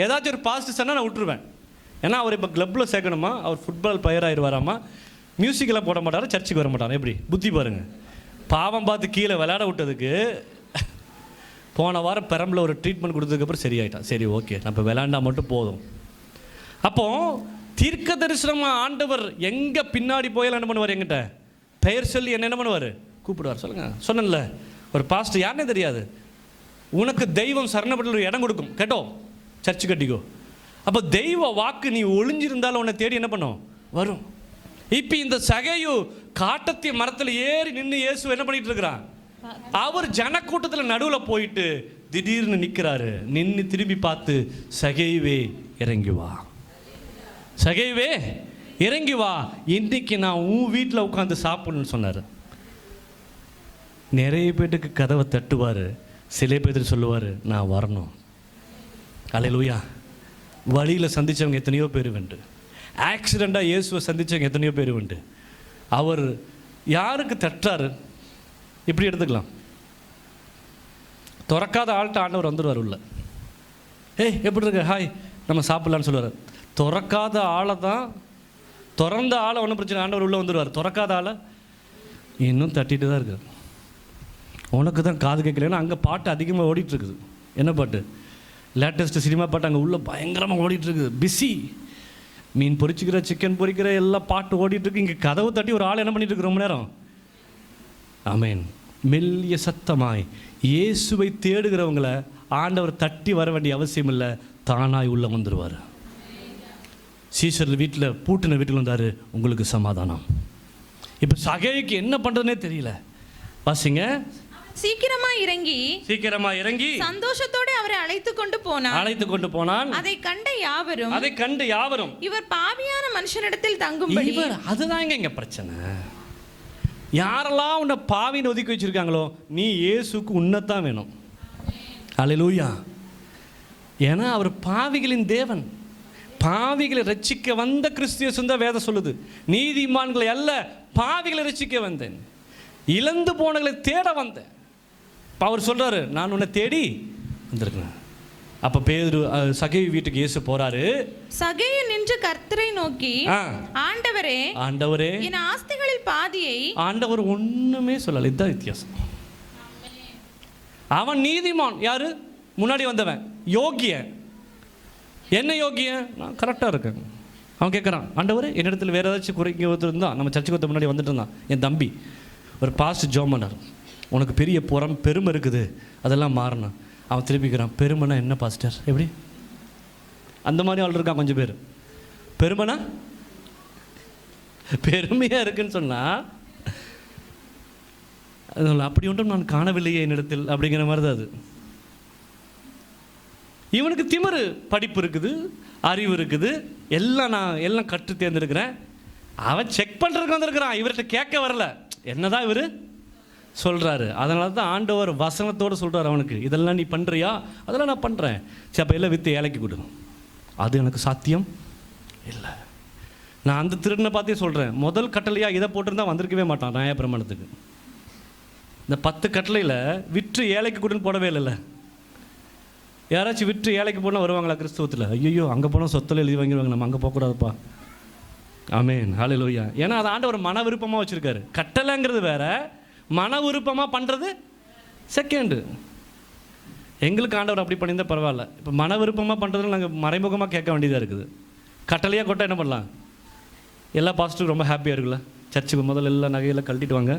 ஏதாச்சும் ஒரு பாஸ்ட்டு சொன்னால் நான் விட்டுருவேன். ஏன்னா அவர் இப்போ கிளப்பில் சேர்க்கணுமா, அவர் ஃபுட்பால் பிளேயர் ஆயிடுவாராமா, மியூசிக்கெல்லாம் போட மாட்டார், சர்ச்சுக்கு வர மாட்டார். எப்படி புத்தி பாருங்கள். பாவம் பார்த்து கீழே விளையாட விட்டதுக்கு போன வாரம் பெரம்பில் ஒரு ட்ரீட்மெண்ட் கொடுத்ததுக்கப்புறம் சரியாயிட்டான். சரி ஓகே, நம்ம விளையாண்டா மட்டும் போதும். அப்போது தீர்க்க தரிசனமாக ஆண்டவர் எங்கே பின்னாடி போயாலும் என்ன பண்ணுவார்? எங்கிட்ட பெயர் சொல்லி என்ன பண்ணுவார்? கூப்பிடுவார். சொல்லுங்கள், சொன்னேன்ல ஒரு பாஸ்ட் யாருன்னே தெரியாது, உனக்கு தெய்வம் சரணப்பட்டு ஒரு இடம் கொடுக்கும், கேட்டோ சர்ச்சு கட்டிக்கோ. அப்போ தெய்வ வாக்கு நீ ஒளிஞ்சிருந்தாலும் உன்னை தேடி என்ன பண்ணும்? வரும். இப்போ இந்த சகையு காட்டத்திய மரத்தில் ஏறி நின்று இயேசு என்ன பண்ணிட்டு இருக்கிறான்? அவர் ஜனக்கூட்டத்தில் நடுவில் போயிட்டு திடீர்னு நிற்கிறாரு. நின்று திரும்பி பார்த்து, சகைவே இறங்கி வா, சகைவே இறங்கி வா, இன்னைக்கு நான் உன் வீட்டில் உட்காந்து சாப்பிடணும்னு சொன்னார். நிறைய பேருக்கு கதவை தட்டுவார், சில பேர் சொல்லுவார் நான் வரணும். அல்லேலூயா. வழியில் சந்தித்தவங்க எத்தனையோ பேர் உண்டு, ஆக்சிடெண்ட்டாக இயேசுவை சந்தித்தவங்க எத்தனையோ பேர் உண்டு. அவர் யாருக்கு தட்டுறாரு? இப்படி எடுத்துக்கலாம், திறக்காத ஆள்கிட்ட ஆண்டவர் வந்துடுவார் உள்ள. ஏய் எப்படி இருக்கு, ஹாய் நம்ம சாப்பிட்லான்னு சொல்லுவார். திறக்காத ஆளை தான், திறந்த ஆளை ஒன்றும் பிரச்சனை, ஆண்டவர் உள்ளே வந்துடுவார். திறக்காத ஆளை இன்னும் தட்டிட்டு தான் இருக்கார். உனக்கு தான் காது கேட்கலன்னா அங்கே பாட்டு அதிகமாக ஓடிட்டுருக்குது. என்ன பாட்டு? லேட்டஸ்ட் சினிமா பாட்டு அங்கே உள்ள பயங்கரமாக ஓடிட்டுருக்கு. பிஸி மீன் பொரிச்சிக்கிற, சிக்கன் பொரிக்கிற எல்லாம் பாட்டு ஓடிட்டுருக்கு. இங்கே கதவு தட்டி ஒரு ஆள் என்ன பண்ணிட்டு இருக்கு ரொம்ப நேரம்? ஆமேன். மெல்லிய சத்தமாய் இயேசுவை தேடுகிறவங்களை ஆண்டவர் தட்டி வர வேண்டிய அவசியம் இல்லை, தானாய் உள்ள வந்துடுவார். சீசர் வீட்டில் பூட்டின வீட்டில் வந்தார், உங்களுக்கு சமாதானம். இப்போ சகேயுக்கு என்ன பண்ணுறதுனே தெரியல. வாசிங்க. சீக்கிரமா இறங்கி சந்தோஷத்தோடு அவரை அழைத்து கொண்டு போனான். அதை கண்ட யாவரும் இவர் பாவியான மனுஷனிடத்தில் தங்கும்படி. அதுதான் இங்க பிரச்சனை. யாரெல்லாம் உன்னை பாவின்னு ஒதுக்கி வச்சிருக்காங்களோ நீ இயேசுக்கு உன்னதான் வேணும். அல்லேலூயா. ஏன்னா அவர் பாவிகளின் தேவன். பாவிகளை ரட்சிக்க வந்த கிறிஸ்து இயேசு வேதம் சொல்லுது. நீதிமான்களை அல்ல, பாவிகளை ரட்சிக்க வந்தேன், இழந்து போனவர்களை தேட வந்தேன். அவர் சொல்றாரு, நான் உன்னை தேடி வந்திருக்கேன். அப்ப பேதுரு சகேயு வீட்டுக்கு இயேசு போறாரு. சகேயு நின்று கர்த்தரை நோக்கி, ஆண்டவரே என் ஆஸ்திகளில் பாதியை. ஆண்டவர் ஒண்ணுமே சொல்லல. இதுதான் வித்தியாசம். அவன் நீதிமான். யாரு? முன்னாடி வந்தவன் யோகியன். என்ன யோகியன்? நான் கரெக்டாக இருக்கேன். அவன் கேட்குறான், ஆண்டவர் என்னிடத்துல வேறு ஏதாச்சும் குறைக்க ஒருத்தருந்தான். நம்ம சர்ச்சுக்கு ஒருத்த முன்னாடி வந்துட்டு இருந்தான், என் தம்பி ஒரு பாஸ்ட் ஜோமனர். உனக்கு பெரிய பெருமை இருக்குது, அதெல்லாம் மாறணும். அவன் திருப்பிக்கிறான், பெருமைனா என்ன பாஸ்டர்? எப்படி? அந்த மாதிரி ஆள் இருக்கான் கொஞ்சம் பேர். பெருமைனா பெருமையாக இருக்குன்னு சொன்னால் அப்படி ஒன்றும் நான் காணவில்லையே என்னிடத்தில் அப்படிங்கிற மாதிரி தான் அது. இவனுக்கு திமிரு. படிப்பு இருக்குது, அறிவு இருக்குது, எல்லாம் கற்று தேர்ந்தெடுக்கிறேன். அவன் செக் பண்ணுறதுக்கு வந்திருக்கிறான், இவர்கிட்ட கேட்க வரல. என்னதான் இவர் சொல்கிறாரு. அதனால தான் ஆண்டவர் வசனத்தோடு சொல்கிறார் அவனுக்கு, இதெல்லாம் நீ பண்ணுறியா? அதெல்லாம் நான் பண்ணுறேன். சரி, அப்போ எல்லாம் விற்று ஏழைக்கு கொடு. அது எனக்கு சாத்தியம் இல்லை. நான் அந்த திருடனை பார்த்தே சொல்கிறேன், முதல் கட்டளையாக இதை போட்டிருந்தா வந்திருக்கவே மாட்டான் நியாயப்பிரமாணத்துக்கு. இந்த 10 கட்டளையில் விற்று ஏழைக்கு கொடுன்னு போடவே இல்லைல்ல. யாராச்சும் விற்று ஏழைக்கு போனால் வருவாங்களா கிறிஸ்துவத்தில்? ஐயோ, அங்கே போனால் சொத்தில் எழுதி வாங்கிடுவாங்க, நம்ம அங்கே போகக்கூடாதுப்பா. ஆமேன், ஹல்லேலூயா. ஏன்னா அதை ஆண்டவர் மன விருப்பமாக வச்சுருக்காரு. கட்டளைங்கிறது வேற, மன விருப்பமாக பண்ணுறது செகண்டு. எங்களுக்கு ஆண்டவர் அப்படி பண்ணியிருந்தால் பரவாயில்ல. இப்போ மன விருப்பமாக பண்ணுறதுல நாங்கள் மறைமுகமாக கேட்க வேண்டியதாக இருக்குது. கட்டளையாக கொட்டா என்ன பண்ணலாம்? எல்லா பாஸ்டரும் ரொம்ப ஹாப்பியாக இருக்குல்ல. சர்ச்சுக்கு முதல்ல எல்லா நகையெல்லாம் கழட்டிட்டு வாங்க,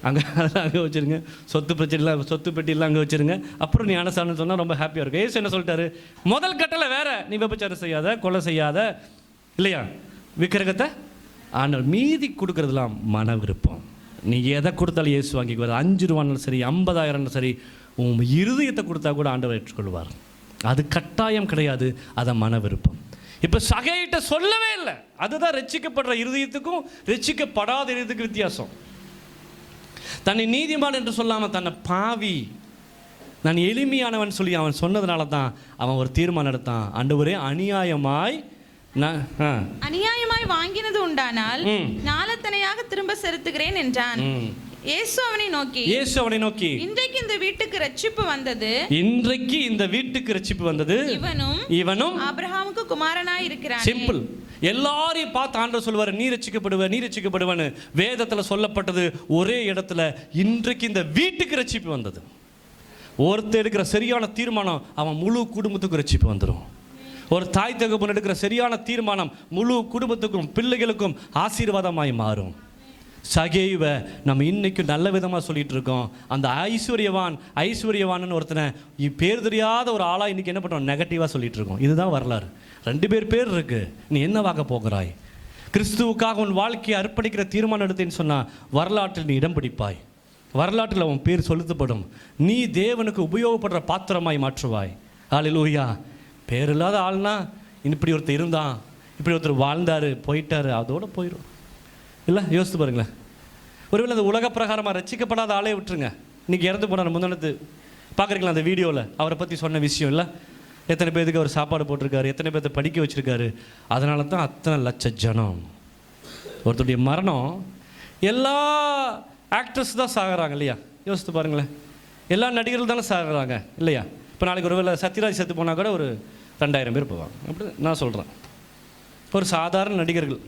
அதெல்லாம் அங்கே வச்சுருங்க, சொத்து பெட்டியெல்லாம் அங்கே வச்சுருங்க, அப்புறம் நீ ஞானஸ்நானம் சொன்னால் ரொம்ப ஹாப்பியாக இருக்கும். ஏசு என்ன சொல்லிட்டாரு? முதல் கட்டளை வேறு, நீ விபச்சாரம் செய்யாத, கொலை செய்யாத, இல்லையா, விக்கிரகத்தை ஆனால் மீதி கொடுக்கறதுலாம் மன விருப்பம். நீ எதை கொடுத்தாலும் இயேசு வாங்கிக்குவார். 5 ரூபானாலும் சரி, 50,000 சரி, உன் இருதயத்தை கொடுத்தா கூட ஆண்டவர் ஏற்றுக்கொள்வார். அது கட்டாயம் கிடையாது, அதை மன விருப்பம். இப்போ சகேயிட்ட சொல்லவே இல்லை. அதுதான் ரட்சிக்கப்படுற இருதயத்துக்கும் ரட்சிக்கப்படாத இருதயத்துக்கும் வித்தியாசம். தன்னை நீதிமான் என்று சொல்லாமல் தன்னை பாவி, நான் எளிமையானவன் சொல்லி அவன் சொன்னதுனால தான் அவன் ஒரு தீர்மானம் எடுத்தான். ஆண்டவரே, அநியாயமாய் வாங்கினது உண்டானால் நாளத்தனையாக திரும்ப செலுத்துகிறேன் என்றான். இயேசு அவனை நோக்கி இன்றைக்கு இந்த வீட்டுக்கு ரட்சிப்பு வந்தது. இவனும் ஆபிரகாமுக்கு குமாரனாய் இருக்கிறான். சிம்பிள். எல்லாரையும் பார்த்து ஆண்டவர் சொல்வார், நீ ரட்சிக்கப்படுவன்னு வேதத்துல சொல்லப்பட்டது. ஒரே இடத்துல இன்றைக்கு இந்த வீட்டுக்கு ரட்சிப்பு வந்தது. ஒருத்தர் எடுக்கிற சரியான தீர்மானம் அவன் முழு குடும்பத்துக்கு ரட்சிப்பு வந்துடும். ஒரு தாய் தகப்பன் எடுக்கிற சரியான தீர்மானம் முழு குடும்பத்துக்கும் பிள்ளைகளுக்கும் ஆசீர்வாதமாய் மாறும். சகேயுவை நம்ம இன்னைக்கு நல்ல விதமாக சொல்லிட்டு இருக்கோம். அந்த ஐஸ்வர்யவான்னு ஒருத்தனை பேர் தெரியாத ஒரு ஆளாக இன்னைக்கு என்ன பண்ணுறோம்? நெகட்டிவாக சொல்லிட்டு இருக்கோம். இதுதான் வரலாறு. 2 பேர் இருக்கு. நீ என்ன வாக்க போகிறாய்? கிறிஸ்துவுக்காக உன் வாழ்க்கையை அர்ப்பணிக்கிற தீர்மானம் எடுத்தேன்னு சொன்னால் வரலாற்றில் நீ இடம் பிடிப்பாய். வரலாற்றில் உன் பேர் செலுத்தப்படும். நீ தேவனுக்கு உபயோகப்படுற பாத்திரமாய் மாற்றுவாய். ஹல்லேலூயா. பேர் இல்லாத ஆள்னா இப்படி ஒருத்தர் இருந்தான், இப்படி ஒருத்தர் வாழ்ந்தார், போயிட்டாரு, அதோடு போயிடும். இல்லை, யோசித்து பாருங்களேன். ஒருவேளை அந்த உலக பிரகாரமாக ரட்சிக்கப்படாத ஆளே விட்டுருங்க. இன்றைக்கி இறந்து போனார் முந்தினத்து பார்க்குறீங்களா அந்த வீடியோவில்? அவரை பற்றி சொன்ன விஷயம் இல்லை, எத்தனை பேருக்கு அவர் சாப்பாடு போட்டிருக்காரு, எத்தனை பேர்த்த படிக்க வச்சுருக்காரு. அதனால தான் அத்தனை லட்ச ஜனம். ஒருத்தருடைய மரணம் எல்லா ஆக்டர்ஸ் தான் சாகிறாங்க இல்லையா? யோசித்து பாருங்களேன். எல்லா நடிகர்கள் தானே சாகிறாங்க இல்லையா? இப்போ நாளைக்கு ஒருவேளை சத்யராஜ் செத்து போனால் கூட ஒரு 2000 பேர் போவாங்க. அப்படி நான் சொல்கிறேன், ஒரு சாதாரண நடிகர்கள்.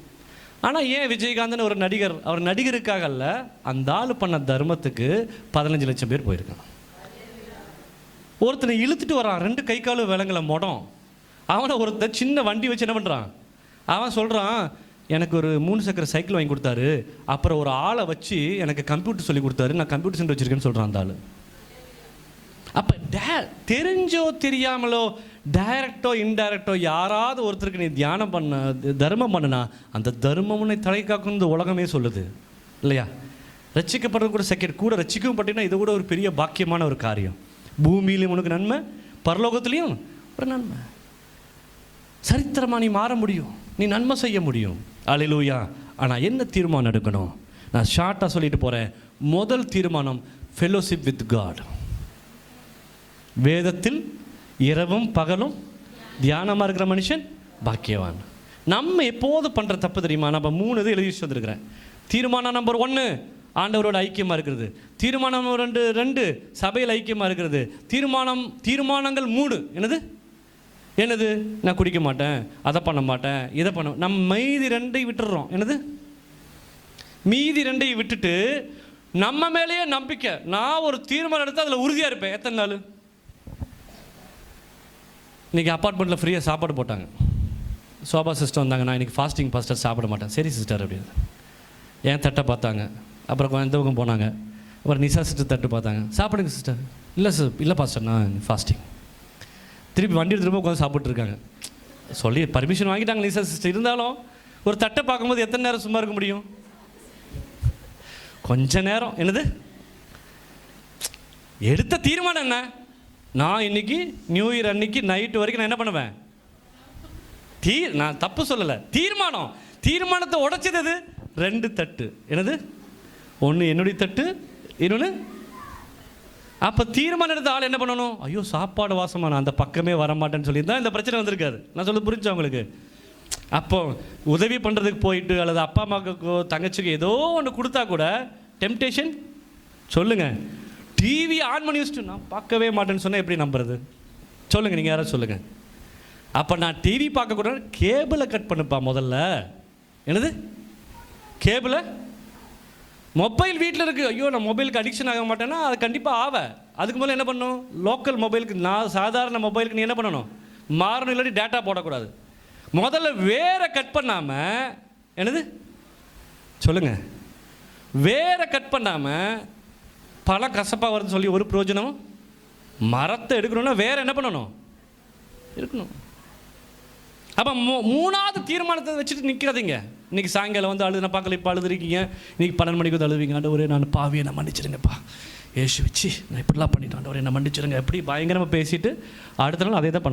ஆனால் ஏன் விஜயகாந்தன் ஒரு நடிகர், அவர் நடிகருக்காக அல்ல, அந்த ஆள் பண்ண தர்மத்துக்கு 15 லட்சம் பேர் போயிருக்காங்க. ஒருத்தனை இழுத்துட்டு வரான், 2 கை காலும் விலங்கலை மொடம். அவனை ஒருத்தர் சின்ன வண்டி வச்சு என்ன பண்ணுறான், அவன் சொல்கிறான், எனக்கு ஒரு 3 சக்கர சைக்கிள் வாங்கி கொடுத்தாரு, அப்புறம் ஒரு ஆளை வச்சு எனக்கு கம்ப்யூட்டர் சொல்லி கொடுத்தாரு, நான் கம்ப்யூட்டர் சென்டர் வச்சுருக்கேன்னு சொல்கிறான் அந்த ஆள். அப்போ தெரிஞ்சோ தெரியாமலோ டைரக்டோ இன்டைரக்டோ யாராவது ஒருத்தருக்கு நீ தியானம் பண்ண தர்மம் பண்ணுனா அந்த தர்மம் உன்னை தலை காக்கும் இந்த உலகமே சொல்லுது இல்லையா? ரட்சிக்கப்படுறது கூட செகண்ட், கூட ரட்சிக்கவும் பட்டினா இது கூட ஒரு பெரிய பாக்கியமான ஒரு காரியம். பூமியிலையும் உனக்கு நன்மை, பரலோகத்துலேயும் ஒரு நன்மை. சரித்திரமாக நீ மாற முடியும், நீ நன்மை செய்ய முடியும். அல்லேலூயா. ஆனால் என்ன தீர்மானம் எடுக்கணும்? நான் ஷார்ட்டாக சொல்லிட்டு போகிறேன். முதல் தீர்மானம் ஃபெலோஷிப் வித் காட். வேதத்தில் இரவும் பகலும் தியானமாக இருக்கிற மனுஷன் பாக்கியவான். நம்ம எப்போது பண்ணுற தப்பு தெரியுமா? நம்ம 3 இது எழுதி வச்சு வந்துருக்கிறேன். தீர்மானம் நம்பர் 1 ஆண்டவரோட ஐக்கியமாக இருக்கிறது. தீர்மானம் 2 சபையில் ஐக்கியமாக இருக்கிறது. தீர்மானங்கள் 3 என்னது? நான் குடிக்க மாட்டேன், அதை பண்ண மாட்டேன், இதை பண்ண. நம்ம மீதி 2 விட்டுடுறோம். மீதி 2 விட்டுட்டு நம்ம மேலேயே நம்பிக்கை. நான் ஒரு தீர்மானம் எடுத்து அதில் உறுதியாக இருப்பேன். எத்தனை நாள்? இன்றைக்கி அப்பார்ட்மெண்ட்டில் ஃப்ரீயாக சாப்பாடு போட்டாங்க. சோபா சிஸ்டர் வந்தாங்க, நான் இன்றைக்கி ஃபாஸ்டிங் பாஸ்டர் சாப்பிட மாட்டேன். சரி சிஸ்டர் அப்படின்னு ஏன் தட்டை பார்த்தாங்க. அப்புறம் எந்த பக்கம் போனாங்க. அப்புறம் நிசா சிஸ்டர் தட்டு பார்த்தாங்க. சாப்பிடுங்க சிஸ்டர். இல்லை பாஸ்டர் நான் ஃபாஸ்டிங். திருப்பி வண்டி திரும்ப உட்காந்து சாப்பிட்ருக்காங்க. சொல்லி பர்மிஷன் வாங்கிட்டாங்க நிசா சிஸ்டர். இருந்தாலும் ஒரு தட்டை பார்க்கும்போது எத்தனை நேரம் சும்மா இருக்க முடியும்? கொஞ்ச நேரம். எடுத்த தீர்மானம் என்ன? நான் இன்னைக்கு நியூ இயர் அன்னைக்கு நைட்டு வரைக்கும் நான் என்ன பண்ணுவேன்? நான் தப்பு சொல்லலை, தீர்மானத்தை உடைச்சது 2 தட்டு. 1 என்னுடைய தட்டு, இன்னொன்று. அப்போ தீர்மானம் எடுத்த ஆள் என்ன பண்ணணும்? ஐயோ சாப்பாடு வாசமா, நான் அந்த பக்கமே வரமாட்டேன்னு சொல்லியிருந்தா இந்த பிரச்சனை வந்திருக்காது. நான் சொல்ல புரிஞ்சா உங்களுக்கு? அப்போ உதவி பண்ணுறதுக்கு போயிட்டு அல்லது அப்பா அம்மாவுக்கு தங்கச்சிக்கு ஏதோ ஒன்று கொடுத்தா கூட டெம்டேஷன். சொல்லுங்கள், டிவி ஆன் பண்ணி வச்சுட்டு நான் பார்க்கவே மாட்டேன்னு சொன்னால் எப்படி நம்புறது? சொல்லுங்கள், நீங்கள் யாராவது சொல்லுங்கள். அப்போ நான் டிவி பார்க்கக்கூடாது, கேபிளை கட் பண்ணுப்பா முதல்ல. கேபிளை. மொபைல் வீட்டில் இருக்குது. ஐயோ நான் மொபைலுக்கு அடிக்ஷன் ஆக மாட்டேன்னா அது கண்டிப்பாக ஆவ. அதுக்கு முதல்ல என்ன பண்ணணும்? லோக்கல் மொபைலுக்கு, நான் சாதாரண மொபைலுக்கு நீ என்ன பண்ணணும்? மாறணும், இல்லாட்டி டேட்டா போடக்கூடாது. முதல்ல வேற கட் பண்ணாமல் சொல்லுங்கள், வேற கட் பண்ணாமல் பழம் கசப்பாக வருதுன்னு சொல்லி ஒரு பிரயோஜனமும். மரத்தை எடுக்கணும்னா வேற என்ன பண்ணணும்? இருக்கணும். அப்போ 3வது தீர்மானத்தை வச்சுட்டு நிற்காதீங்க. இன்றைக்கி சாயங்காலம் வந்து அழுது நான் பார்க்கல, இப்போ அழுதுருக்கீங்க. இன்றைக்கி 12 மணிக்கு வந்து அழுவீங்க. ஆண்டவரே நான் பாவியை நான் மன்னிச்சிருங்கப்பா, ஏசு வச்சு நான் இப்படிலாம் பண்ணிட்டேன், ஆண்டவரே நான் மன்னிச்சிருங்க, எப்படி பயங்கரமாக பேசிட்டு அடுத்த நாள் அதே தான்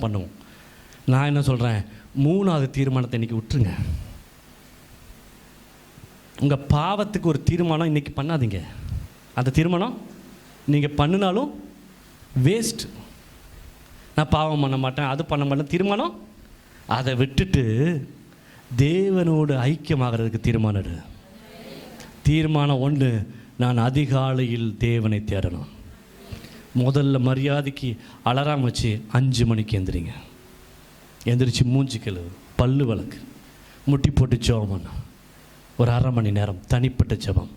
பண்ணுவோம். நான் என்ன சொல்கிறேன்? 3வது தீர்மானத்தை இன்றைக்கி விட்டுருங்க. உங்கள் பாவத்துக்கு ஒரு தீர்மானம் இன்றைக்கி பண்ணாதீங்க. அந்த தீர்மானம் நீங்கள் பண்ணினாலும் வேஸ்ட். நான் பாவம் பண்ண மாட்டேன், அது பண்ண மாட்டேன் தீர்மானம். அதை விட்டுட்டு தேவனோடு ஐக்கியமாகிறதுக்கு தீர்மானம். தீர்மானம் 1, நான் அதிகாலையில் தேவனை தேடணும். முதல்ல மரியாதைக்கு அலாரம் வச்சு 5 மணிக்கு எந்திரிச்சு மூஞ்சி கழுவு, பல்லு விளக்கு, முட்டி போட்டு ஜெபம் பண்ண. ஒரு 1/2 மணி நேரம் தனிப்பட்ட ஜெபம்.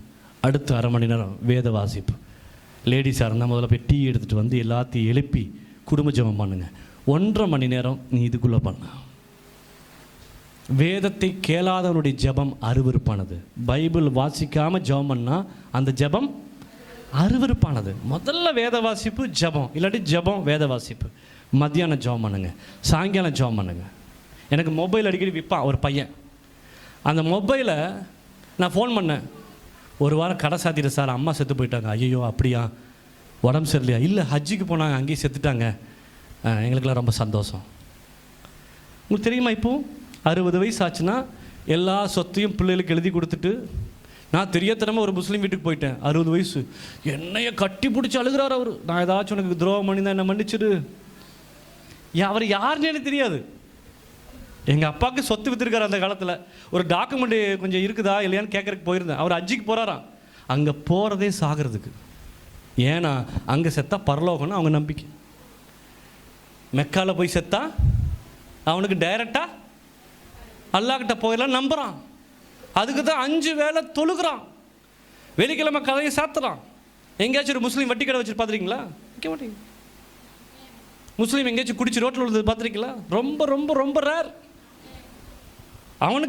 அடுத்த 1/2 மணி நேரம் வேத வாசிப்பு. லேடிஸாக இருந்தால் முதல்ல போய் டீ எடுத்துகிட்டு வந்து எல்லாத்தையும் எழுப்பி குடும்ப ஜெபம் பண்ணுங்க. 1.5 மணி நேரம் நீ இதுக்குள்ளே பண்ண. வேதத்தை கேளாதவனுடைய ஜெபம் அருவருப்பானது. பைபிள் வாசிக்காமல் ஜெபம் பண்ணால் அந்த ஜெபம் அருவருப்பானது. முதல்ல வேத வாசிப்பு ஜெபம், இல்லாட்டி ஜெபம் வேத வாசிப்பு. மத்தியானம் ஜெபம் பண்ணுங்க, சாயங்காலம் ஜெபம் பண்ணுங்க. எனக்கு மொபைல் அடிக்கடி விற்பான் ஒரு பையன். அந்த மொபைலை நான் ஃபோன் பண்ணேன், ஒரு வாரம் கடை சாத்திட்டு சார் அம்மா செத்து போயிட்டாங்க. ஐயோ அப்படியா, உடம்பு சரியில்லையா? இல்லை ஹஜ்ஜிக்கு போனாங்க, அங்கேயும் செத்துட்டாங்க. எங்களுக்கெல்லாம் ரொம்ப சந்தோஷம். உங்களுக்கு தெரியுமா, இப்போது 60 வயசு ஆச்சுன்னா எல்லா சொத்தையும் பிள்ளைகளுக்கு எழுதி கொடுத்துட்டு, நான் தெரியாதனமாக ஒரு முஸ்லீம் வீட்டுக்கு போயிட்டேன். 60 வயசு, என்னைய கட்டி பிடிச்சி அழுகிறார் அவர். நான் ஏதாச்சும் உனக்கு துரோகம் பண்ணி தான் என்ன மன்னிச்சிடு. அவர் யாருன்னு எனக்கு தெரியாது. எங்கள் அப்பாவுக்கு சொத்து விற்றுருக்காரு அந்த காலத்தில். ஒரு டாக்குமெண்ட் கொஞ்சம் இருக்குதா இல்லையான்னு கேட்குறதுக்கு போயிருந்தேன். அவர் ஹஜ்ஜிக்கு போகிறாராம். அங்கே போகிறதே சாகிறதுக்கு. ஏன்னா அங்கே செத்தா பரலோகம்னு அவங்க நம்பிக்கை. மெக்காவில் போய் செத்தா அவனுக்கு டைரெக்டாக அல்லாஹ்கிட்ட போயிடலாம் நம்புகிறான். அதுக்கு தான் 5 வேளை தொழுகிறான். வெள்ளிக்கிழமை கதையை சாத்துறான். எங்கேயாச்சும் ஒரு முஸ்லீம் வட்டி கடை வச்சு பார்த்துருக்கீங்களா? வைக்க மாட்டீங்க. முஸ்லீம் எங்கேயாச்சும் குடிச்சு ரோட்டில் உள்ளது பார்த்துருக்கீங்களா? ரொம்ப ரொம்ப ரொம்ப ரேர். அவன்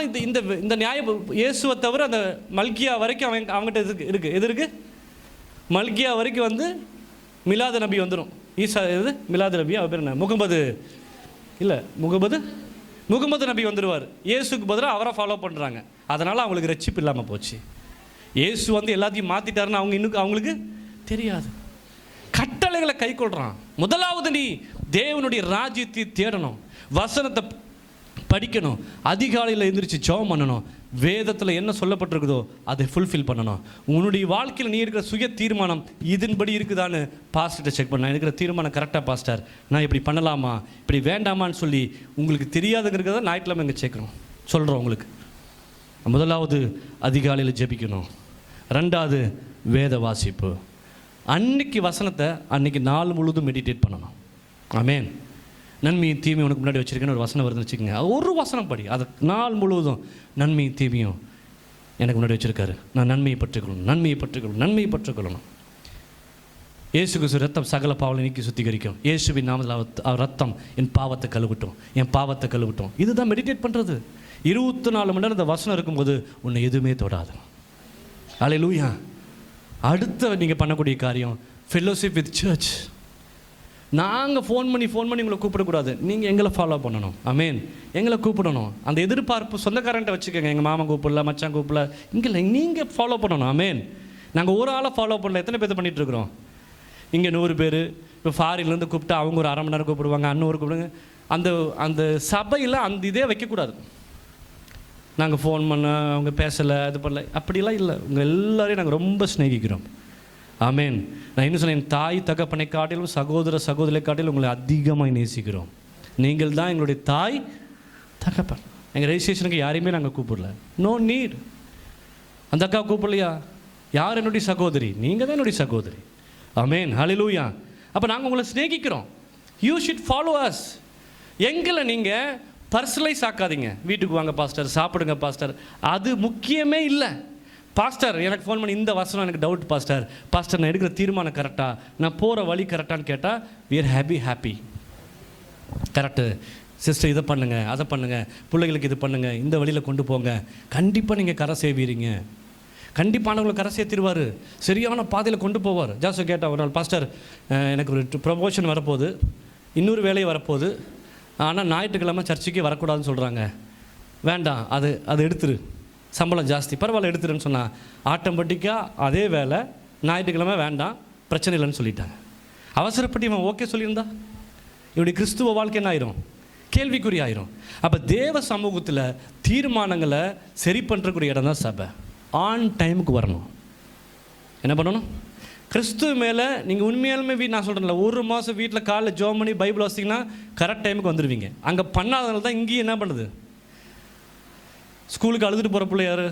இந்த இந்த நியாய இயேசுவை தவிர அந்த மல்கியா வரைக்கும் அவங்ககிட்ட இருக்குது. எது இருக்குது? மல்கியா வரைக்கும் வந்து மிலாது நபி வந்துடும். ஈசா எது மிலாது நபி, அவர் பேர் என்ன? முகமது நபி வந்துடுவார். இயேசுக்கு பதிலாக அவரை ஃபாலோ பண்ணுறாங்க. அதனால் அவங்களுக்கு ரட்சிப்பு இல்லாமல் போச்சு. இயேசு வந்து எல்லாத்தையும் மாற்றிட்டாருன்னு அவங்களுக்கு தெரியாது. கட்டளைகளை கை கொள்கிறான். முதலாவது நீ தேவனுடைய ராஜ்யத்தை தேடணும், வசனத்தை படிக்கணும், அதிகாலையில் எந்திரிச்சு ஜெபம் பண்ணணும், வேதத்தில் என்ன சொல்லப்பட்டிருக்குதோ அதை ஃபுல்ஃபில் பண்ணணும். உன்னுடைய வாழ்க்கையில் நீ இருக்கிற சுய தீர்மானம் இதன்படி இருக்குதான்னு பாஸ்டர்கிட்ட செக் பண்ண. இருக்கிற தீர்மானம் கரெக்டாக பாஸ்டர், நான் இப்படி பண்ணலாமா இப்படி வேண்டாமான்னு சொல்லி உங்களுக்கு தெரியாதுங்கிறத ஞாயிற்றுக்கிழமை எங்கே சேர்க்கணும் சொல்கிறோம். உங்களுக்கு முதலாவது அதிகாலையில் ஜெபிக்கணும், ரெண்டாவது வேத வாசிப்பு. அன்னைக்கு வசனத்தை அன்னைக்கு நாள் முழுவதும் மெடிடேட் பண்ணணும். ஆமேன். நன்மையும் தீமையும் உனக்கு முன்னாடி வச்சுருக்கேன்னு ஒரு வசனம் வருதுன்னு வச்சுக்கோங்க. ஒரு வசனம் படி, அது நாள் முழுவதும் நன்மையும் தீமையும் எனக்கு முன்னாடி வச்சுருக்காரு, நான் நன்மையை பற்றுக்கொள்ளணும். இயேசு கிறிஸ்து ரத்தம் சகல பாவங்களை நீக்கி சுத்திகரிக்கும். இயேசுவின் நாமத்தில் அவர் ரத்தம் என் பாவத்தை கழுவட்டும். இதுதான் மெடிடேட் பண்ணுறது. 24 மணி நேரம் இந்த வசனம் இருக்கும்போது உன்னை எதுவுமே தொடாது. அல்லேலூயா. அடுத்த நீங்கள் பண்ணக்கூடிய காரியம் ஃபெல்லோஷிப் வித் சர்ச். நாங்கள் ஃபோன் பண்ணி உங்களை கூப்பிடக்கூடாது, நீங்கள் எங்களை ஃபாலோ பண்ணணும். ஆமேன். எங்களை கூப்பிடணும். அந்த எதிர்பார்ப்பு சொந்தக்காரன்ட்ட வச்சுக்கோங்க. எங்கள் மாமன் கூப்பிடல, மச்சான் கூப்பிடல, இங்கே இல்லை, நீங்கள் ஃபாலோ பண்ணணும். ஆமேன். நாங்கள் ஒரு ஆளை ஃபாலோ பண்ணல, எத்தனை பேர் பண்ணிகிட்ருக்குறோம்? இங்கே 100 பேர். இப்போ ஃபாரின்லேருந்து கூப்பிட்டா அவங்க ஒரு அரை மணி நேரம் கூப்பிடுவாங்க, அன்னூறு கூப்பிடுங்க. அந்த சபையில் அந்த இதே வைக்கக்கூடாது. நாங்கள் ஃபோன் பண்ண அவங்க பேசலை, இது பண்ணல, அப்படிலாம் இல்லை. உங்கள் எல்லோரையும் நாங்கள் ரொம்ப ஸ்நேகிக்கிறோம். ஆமேன். நான் இன்னும் சொன்னேன், தாய் தகப்பனை காட்டிலும் சகோதரை காட்டிலும் உங்களை அதிகமாக நேசிக்கிறோம். நீங்கள் தான் எங்களுடைய தாய் தகப்பன். எங்கள் ரெஜிஸ்ட்ரேஷனுக்கு யாரையுமே நாங்கள் கூப்பிடல. No need. அந்த அக்கா கூப்பிடலையா? யார் என்னுடைய சகோதரி? நீங்கள் தான் என்னுடைய சகோதரி. ஆமேன். ஹல்லேலூயா. அப்போ நாங்கள் உங்களை ஸ்நேகிக்கிறோம். You should follow us. எங்களை நீங்கள் பர்சனலைஸ் ஆக்காதீங்க. வீட்டுக்கு வாங்க பாஸ்டர், சாப்பிடுங்க பாஸ்டர், அது முக்கியமே இல்லை. பாஸ்டர் எனக்கு ஃபோன் பண்ணி இந்த வசனம் எனக்கு டவுட் பாஸ்டர், நான் எடுக்கிற தீர்மானம் கரெக்டாக, நான் போகிற வழி கரெக்டான்னு கேட்டால் we are happy. Correct sister, இதை பண்ணுங்கள், அதை பண்ணுங்கள், பிள்ளைகளுக்கு இது பண்ணுங்கள், இந்த வழியில் கொண்டு போங்க. கண்டிப்பாக நீங்கள் கரை செய்வீங்க. கண்டிப்பானவங்களை கரை சேர்த்திருவார், சரியான பாதையில் கொண்டு போவார். ஜாஸ்தி கேட்டால் ஒரு நாள், பாஸ்டர் எனக்கு ஒரு ப்ரமோஷன் வரப்போகுது, இன்னொரு வேலையை வரப்போகுது, ஆனால் ஞாயிற்றுக்கிழமை சர்ச்சுக்கே வரக்கூடாதுன்னு சொல்கிறாங்க. வேண்டாம், அது எடுத்துரு, சம்பளம் ஜாஸ்தி, பரவாயில்ல எடுத்துருன்னு சொன்னால் ஆட்டோமேட்டிக்காக அதே வேலை ஞாயிற்றுக்கிழமை வேண்டாம், பிரச்சனை இல்லைன்னு சொல்லிட்டாங்க. அவசரப்பட்டு இவன் ஓகே சொல்லியிருந்தா இவருடைய கிறிஸ்துவ வாழ்க்கை என்ன ஆயிரும்? கேள்விக்குறி ஆயிரும். அப்போ தேவ சமூகத்தில் தீர்மானங்களை சரி பண்ணுறக்கூடிய இடம் தான் சபை. ஆன் டைமுக்கு வரணும். என்ன பண்ணணும்? கிறிஸ்துவ மேலே நீங்கள் உண்மையாலுமே நான் சொல்கிறேன்ல, 1 மாதம் வீட்டில் காலைல ஜோம் பண்ணி பைபிள் வாசிங்கன்னா கரெக்ட் டைமுக்கு வந்துடுவீங்க. அங்கே பண்ணாதனால தான் இங்கேயும் என்ன பண்ணுது? ஸ்கூலுக்கு அழுதுட்டு போகிற பிள்ளை யார்?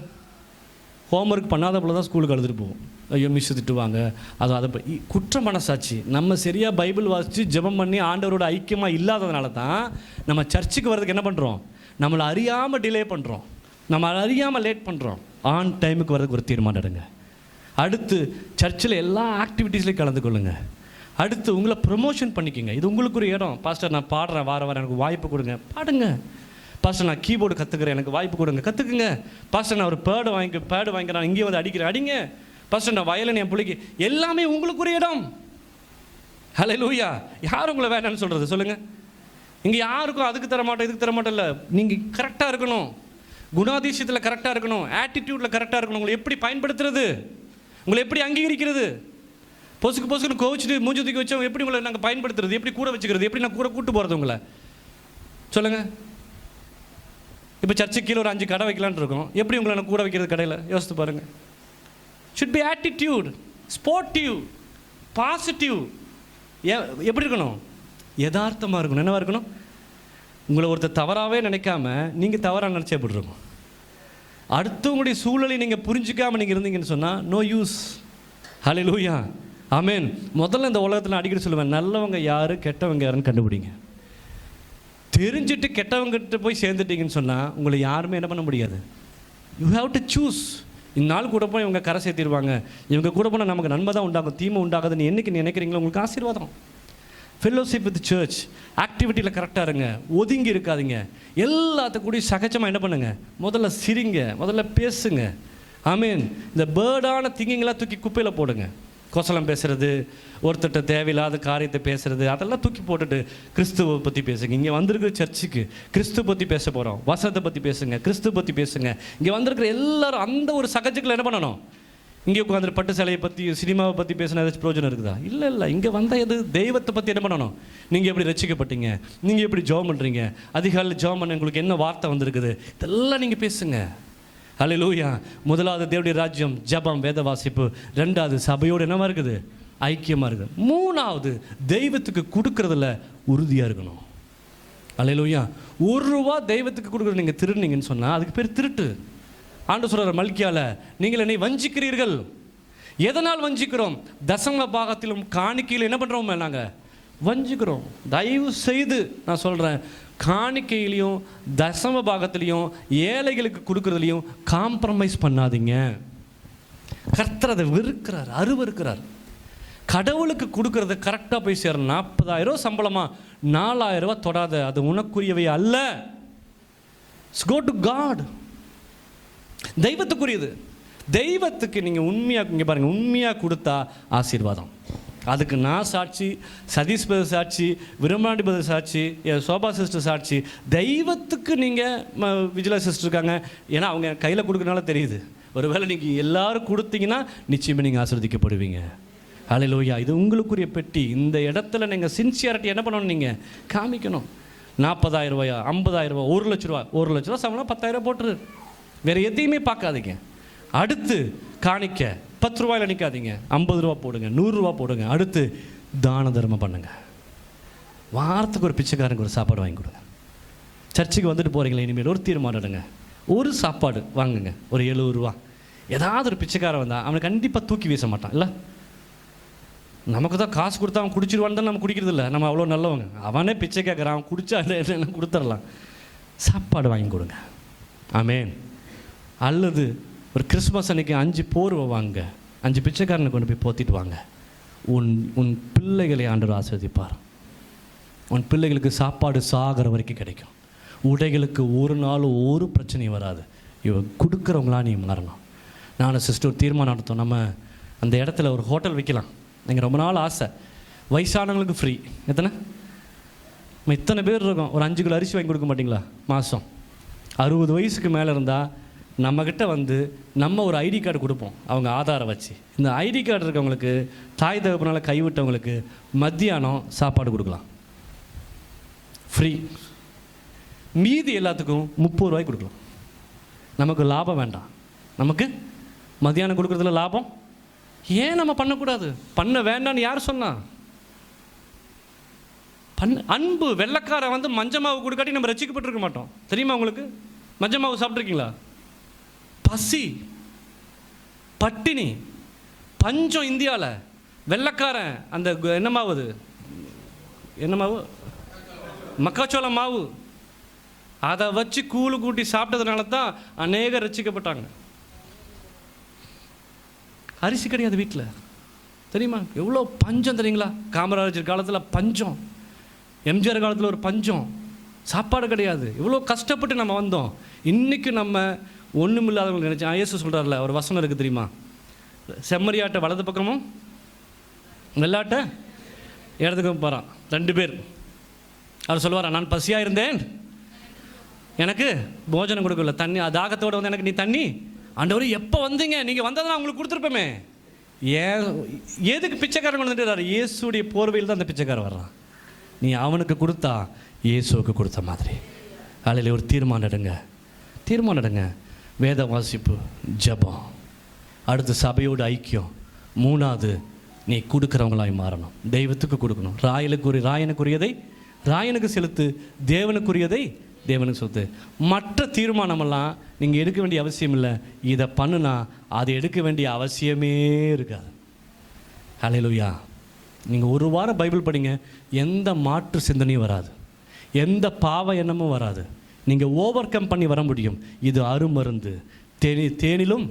ஹோம்ஒர்க் பண்ணாத பிள்ளை தான் ஸ்கூலுக்கு அழுதுட்டு போகும். ஐயோ மிஸ் திட்டுவாங்க, அதை குற்ற மனசாட்சி. நம்ம சரியாக பைபிள் வாசித்து ஜெபம் பண்ணி ஆண்டவரோட ஐக்கியமாக இல்லாததுனால தான் நம்ம சர்ச்சுக்கு வர்றதுக்கு என்ன பண்ணுறோம்? நம்மளை அறியாமல் டிலே பண்ணுறோம், நம்ம அறியாமல் லேட் பண்ணுறோம். ஆன் டைமுக்கு வர்றதுக்கு ஒரு தீர்மானம் எடுங்க. அடுத்து சர்ச்சில் எல்லா ஆக்டிவிட்டீஸ்லையும் கலந்து கொள்ளுங்கள். அடுத்து உங்களை ப்ரொமோஷன் பண்ணிக்கோங்க. இது உங்களுக்கு ஒரு இடம். பாஸ்டர் நான் பாடுறேன், வார எனக்கு வாய்ப்பு கொடுங்க, பாடுங்க. பாஸ்டர் நான் கீபோர்டு கற்றுக்கிறேன், எனக்கு வாய்ப்பு கொடுங்க, கற்றுக்குங்க. பாஸ்டர் நான் ஒரு பேடு வாங்கி நான் இங்கேயே வந்து அடிங்க. பாஸ்டர் நான் வயலின் என் பிள்ளைக்கு, எல்லாமே உங்களுக்கு ஒரு இடம். ஹல்லேலூயா. யார் உங்களை வேண்டாம்னு சொல்கிறது சொல்லுங்கள்? இங்கே யாருக்கும் அதுக்கு தர மாட்டோம் இதுக்கு தர மாட்டோம் இல்லை. நீங்கள் கரெக்டாக இருக்கணும், குணாதிசயத்தில் கரெக்டாக இருக்கணும், ஆட்டிடியூடில் கரெக்டாக இருக்கணும். உங்களை எப்படி பயன்படுத்துறது, உங்களை எப்படி அங்கீகரிக்கிறது? பொசுக்குன்னு கோவிச்சுட்டு மூஞ்சி தூக்கி வச்சவங்க எப்படி உங்களை நாங்கள் பயன்படுத்துறது, எப்படி கூட வச்சுக்கிறது, எப்படி நான் கூட கூட்டு போகிறது உங்களை சொல்லுங்கள்? இப்போ சர்ச்சுக்கு கீழே ஒரு 5 கடை வைக்கலான்னு இருக்கோம், எப்படி உங்களை நான் கூட வைக்கிறது கடையில்? யோசித்து பாருங்கள். Should be attitude, sportive, positive. எப்படி இருக்கணும்? யதார்த்தமாக இருக்கணும். என்னவா இருக்கணும்? உங்களை ஒருத்தர் தவறாகவே நினைக்காம நீங்கள் தவறாக நினச்சே எப்படி இருக்கும்? அடுத்தவங்களுடைய சூழலை நீங்கள் புரிஞ்சிக்காமல் நீங்கள் இருந்தீங்கன்னு சொன்னால் நோ யூஸ். ஹல்லேலூயா. ஆமேன். முதல்ல இந்த உலகத்தில் அடிக்கடி சொல்லுவேன், நல்லவங்க யார் கெட்டவங்க யாருன்னு கண்டுபிடிங்க. தெரிஞ்சுட்டு கெட்டவங்ககிட்ட போய் சேர்ந்துட்டீங்கன்னு சொன்னால் உங்களை யாருமே என்ன பண்ண முடியாது. You have to choose. இந்நாள் கூட போய் இவங்க கரை சேர்த்திடுவாங்க, இவங்க கூட போனால் நமக்கு நன்மை தான் உண்டாகும், தீமை உண்டாகுதுன்னு என்னைக்கு நினைக்கிறீங்களோ உங்களுக்கு ஆசீர்வாதம். ஃபெல்லோஷிப் வித் சர்ச், ஆக்டிவிட்டியில் கரெக்டாக இருங்க, ஒதுங்கி இருக்காதீங்க. எல்லாத்துக்கும் கூடி சகஜமாக என்ன பண்ணுங்க, முதல்ல சிரிங்க, முதல்ல பேசுங்க. ஆமீன். இந்த பேர்டான திங்கிங்லாம் தூக்கி குப்பையில் போடுங்க. கொசலம் பேசுகிறது, ஒருத்தட்ட தேவையில்லாத காரியத்தை பேசுகிறது, அதெல்லாம் தூக்கி போட்டுட்டு கிறிஸ்துவை பற்றி பேசுங்க. இங்கே வந்திருக்கிற சர்ச்சுக்கு கிறிஸ்துவ பற்றி பேச போகிறோம், வசனத்தை பற்றி பேசுங்க, கிறிஸ்துவ பற்றி பேசுங்க. இங்கே வந்திருக்கிற எல்லாரும் அந்த ஒரு சகஜத்தில் என்ன பண்ணணும், இங்கே உட்காந்து பட்டு சிலையை பற்றி சினிமாவை பற்றி பேசினா ஏதாச்சும் பிரயோஜனம் இருக்குதா? இல்லை. இங்கே வந்த எது தெய்வத்தை பற்றி என்ன பண்ணணும், நீங்கள் எப்படி ரசிக்கப்பட்டீங்க, நீங்கள் எப்படி ஜெபம் பண்ணுறீங்க, அதிகாலையில் ஜெபம் பண்ண உங்களுக்கு என்ன வார்த்தை வந்திருக்குது, இதெல்லாம் நீங்கள் பேசுங்க. ஹல்லேலூயா. முதலாவது தேவனுடைய ராஜ்யம், ஜெபம், வேத வாசிப்பு. ரெண்டாவது சபையோடு என்னவா இருக்குது, ஐக்கியமாக இருக்குது. மூணாவது தெய்வத்துக்கு கொடுக்கறதுல உறுதியாக இருக்கணும். ஹல்லேலூயா. ₹1 தெய்வத்துக்கு கொடுக்குறது நீங்கள் திருடுனீங்கன்னு சொன்னால் அதுக்கு பேர் திருட்டு. ஆண்டு சொல்கிற மல்கியால, நீங்கள் என்னை வஞ்சிக்கிறீர்கள். எதனால் வஞ்சிக்கிறோம்? தசம பாகத்திலும் காணிக்கையில் என்ன பண்ணுறோம், நாங்கள் வஞ்சிக்கிறோம். தயவு செய்து நான் சொல்கிறேன், காணிக்கையிலையும் தசம பாகத்திலையும் ஏழைகளுக்கு கொடுக்கறதுலையும் காம்ப்ரமைஸ் பண்ணாதீங்க. கர்த்தர் அதை வெறுக்கிறார், அருவருக்கிறார். கடவுளுக்கு கொடுக்கறத கரெக்டாக போய் சேர. 40,000 சம்பளமா, 4,000 தொடாத, அது உனக்குரியவை அல்ல. Go to God. தெய்வத்துக்குரியது. தெய்வத்துக்கு நீங்கள் உண்மையாக இங்கே பாருங்கள், உண்மையாக கொடுத்தா ஆசீர்வாதம். அதுக்கு நான் சாட்சி, சதீஷ் பிரதர் சாட்சி, விரும்பாண்டி பிரதர் சாட்சி, சோபா சிஸ்டர் சாட்சி. தெய்வத்துக்கு நீங்கள் விஜயா சிஸ்டர் இருக்காங்க, ஏன்னா அவங்க கையில் கொடுக்குறனால தெரியுது. ஒருவேளை நீங்கள் எல்லாரும் கொடுத்தீங்கன்னா நிச்சயமாக நீங்கள் ஆசீர்வதிக்கப்படுவீங்க. ஹல்லேலூயா. இது உங்களுக்குரிய பெட்டி. இந்த இடத்துல நீங்கள் சின்சியாரிட்டி என்ன பண்ணணும், நீங்கள் காமிக்கணும். 40,000 ரூபாயா, 50,000 ரூபா, ₹1,00,000, ₹1,00,000 சம்பளம், 10,000 போட்டுரு. வேறு எதையுமே பார்க்காதீங்க. அடுத்து காணிக்க ₹10 நிற்காதீங்க, ₹50 போடுங்க, ₹100 போடுங்க. அடுத்து தான தர்மம் பண்ணுங்க. வாரத்துக்கு ஒரு பிச்சைக்காரனுக்கு ஒரு சாப்பாடு வாங்கி கொடுங்க. சர்ச்சுக்கு வந்துட்டு போகிறீங்களே, இனிமேல் ஒரு தீர்மானம் எடுங்க, ஒரு சாப்பாடு வாங்குங்க, ஒரு ₹70. ஏதாவது ஒரு பிச்சைக்காரன் வந்தால் அவனை கண்டிப்பாக தூக்கி வீச மாட்டான். இல்லை, நமக்கு தான் காசு கொடுத்தா அவன் குடிச்சிருவான்னு தான் நம்ம குடிக்கிறது இல்லை. நம்ம அவ்வளோ நல்லவங்க. அவனே பிச்சை கேட்குறான், அவன் குடிச்சா என்ன கொடுத்துடலாம். சாப்பாடு வாங்கி கொடுங்க. ஆமேன். அல்லது ஒரு கிறிஸ்மஸ் அன்னைக்கு 5 போர்வை வாங்க, 5 பிச்சைக்காரனை கொண்டு போய் போத்திட்டு வாங்க. உன் பிள்ளைகளை ஆண்டவர் ஆசீர்வதிப்பார். உன் பிள்ளைகளுக்கு சாப்பாடு சாகிற வரைக்கும் கிடைக்கும். உடைகளுக்கு ஒரு நாள் ஒரு பிரச்சனையும் வராது. இவன் கொடுக்குறவங்களா நீ மாறணும். நானும் சிஸ்டர் தீர்மானம் நடத்தோம், நம்ம அந்த இடத்துல ஒரு ஹோட்டல் வைக்கலாம். நீங்கள் ரொம்ப நாள் ஆசை. வயசானவங்களுக்கு ஃப்ரீ. எத்தனை நம்ம இத்தனை பேர் இருக்கோம், ஒரு 5 கிலோ அரிசி வாங்கி கொடுக்க மாட்டிங்களா மாதம்? 60 வயசுக்கு மேலே இருந்தால் நம்மக்கிட்ட வந்து நம்ம ஒரு ஐடி கார்டு கொடுப்போம், அவங்க ஆதாரம் வச்சு. இந்த ஐடி கார்டு இருக்கவங்களுக்கு, தாய் தகப்பனால் கைவிட்டவங்களுக்கு மத்தியானம் சாப்பாடு கொடுக்கலாம், ஃப்ரீ. மீதி எல்லாத்துக்கும் ₹30 கொடுக்கலாம். நமக்கு லாபம் வேண்டாம். நமக்கு மத்தியானம் கொடுக்குறதுல லாபம். ஏன் நம்ம பண்ணக்கூடாது? பண்ண வேண்டான்னு யார் சொன்னா? அன்பு. வெள்ளைக்காரன் வந்து மஞ்சள் மாவு கொடுக்காட்டி நம்ம ரசிக்கப்பட்டிருக்க மாட்டோம். தெரியுமா உங்களுக்கு? மஞ்சள் மாவு சாப்பிட்ருக்கீங்களா? பசி, பட்டினி, பஞ்சம் இந்தியாவில். வெள்ளைக்காரன் அந்த என்ன மாவு, அது என்ன மாவு, மக்காச்சோள மாவு, அதை வச்சு கூழு கூட்டி சாப்பிட்டதுனால தான் அநேகர் ரசிக்கப்பட்டாங்க. அரிசி கிடையாது வீட்டில். தெரியுமா எவ்வளோ பஞ்சம் தெரியுங்களா? காமராஜர் காலத்தில் பஞ்சம், எம்ஜிஆர் காலத்தில் ஒரு பஞ்சம், சாப்பாடு கிடையாது. இவ்வளோ கஷ்டப்பட்டு நம்ம வந்தோம். இன்றைக்கி நம்ம ஒன்றும் இல்லாதவங்க நினச்சேன். இயேசு சொல்கிறார்ல, ஒரு வசனம் இருக்குது தெரியுமா? செம்மறியாட்டை வலது பக்கமும் வெள்ளாட்டை இடத்துக்கும் போகிறான், 2 பேர். அவர் சொல்லுவாரா, நான் பசியாக இருந்தேன், எனக்கு போஜனம் கொடுக்கல, தண்ணி தாகத்தோடு வந்து எனக்கு நீ தண்ணி. ஆண்டவர் எப்போ வந்தீங்க? நீங்கள் வந்ததை நான் உங்களுக்கு கொடுத்துருப்போமே. ஏன் எதுக்கு பிச்சைக்காரன் வந்துட்டு? இயேசுடைய போர்வையில் தான் அந்த பிச்சைக்காரன் வர்றான். நீ அவனுக்கு கொடுத்தா இயேசுவுக்கு கொடுத்த மாதிரி. காலையில் ஒரு தீர்மானம் எடுங்க. வேத வாசிப்பு, ஜெபம். அடுத்து சபையோடு ஐக்கியம். 3வது நீ கொடுக்குறவங்களாய் மாறணும். தெய்வத்துக்கு கொடுக்கணும். ராயனுக்குரியதை ராயனுக்கு செலுத்து, தேவனுக்குரியதை தேவனுக்கு சொத்து. மற்ற தீர்மானமெல்லாம் நீங்கள் எடுக்க வேண்டிய அவசியம் இல்லை. இதை பண்ணுனா அதை எடுக்க வேண்டிய அவசியமே இருக்காது. ஹல்லேலூயா. நீங்கள் ஒரு வாரம் பைபிள் படிங்க, எந்த மாற்று சிந்தனையும் வராது, எந்த பாவ எண்ணமும் வராது. நீங்கள் ஓவர் கம் பண்ணி வர முடியும். இது அருமருந்து, தேனிலும்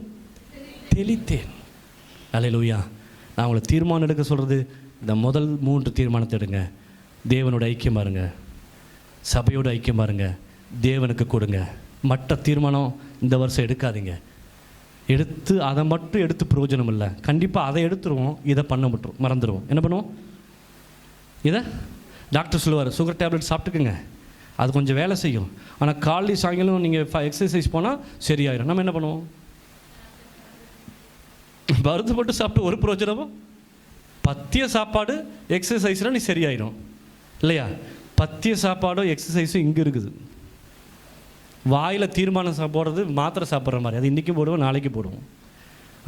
தெளித்தேன். அல்லேலூயா. நான் உங்களை தீர்மானம் எடுக்க சொல்கிறது, இந்த முதல் 3 தீர்மானத்தை எடுங்க. தேவனோட ஐக்கியம் பாருங்க, சபையோட ஐக்கியம் பாருங்க, தேவனுக்கு கொடுங்க. மற்ற தீர்மானம் இந்த வருஷம் எடுக்காதீங்க. எடுத்து அதை மட்டும் எடுத்து பிரயோஜனம் இல்லை. கண்டிப்பாக அதை எடுத்துருவோம், இதை பண்ண மட்டும் மறந்துடுவோம். என்ன பண்ணுவோம்? இதை டாக்டர் சொல்லுவார், சுகர் டேப்லெட் சாப்பிட்டுக்குங்க, அது கொஞ்சம் வேலை செய்யும். ஆனால் காலையில் சாயங்காலம் நீங்கள் எக்ஸசைஸ் போனால் சரியாயிடும். நம்ம என்ன பண்ணுவோம்? மருந்து மட்டும் சாப்பிட்டு ஒரு பிரயோஜனமும். பத்திய சாப்பாடு எக்ஸசைஸ்னால் நீ சரியாயிடும் இல்லையா? பத்திய சாப்பாடும் எக்ஸசைஸும் இங்கே இருக்குது. வாயில் தீர்மானம் போடுறது மாத்திரை சாப்பிட்ற மாதிரி, அது இன்றைக்கும் போடுவோம், நாளைக்கு போடுவோம்.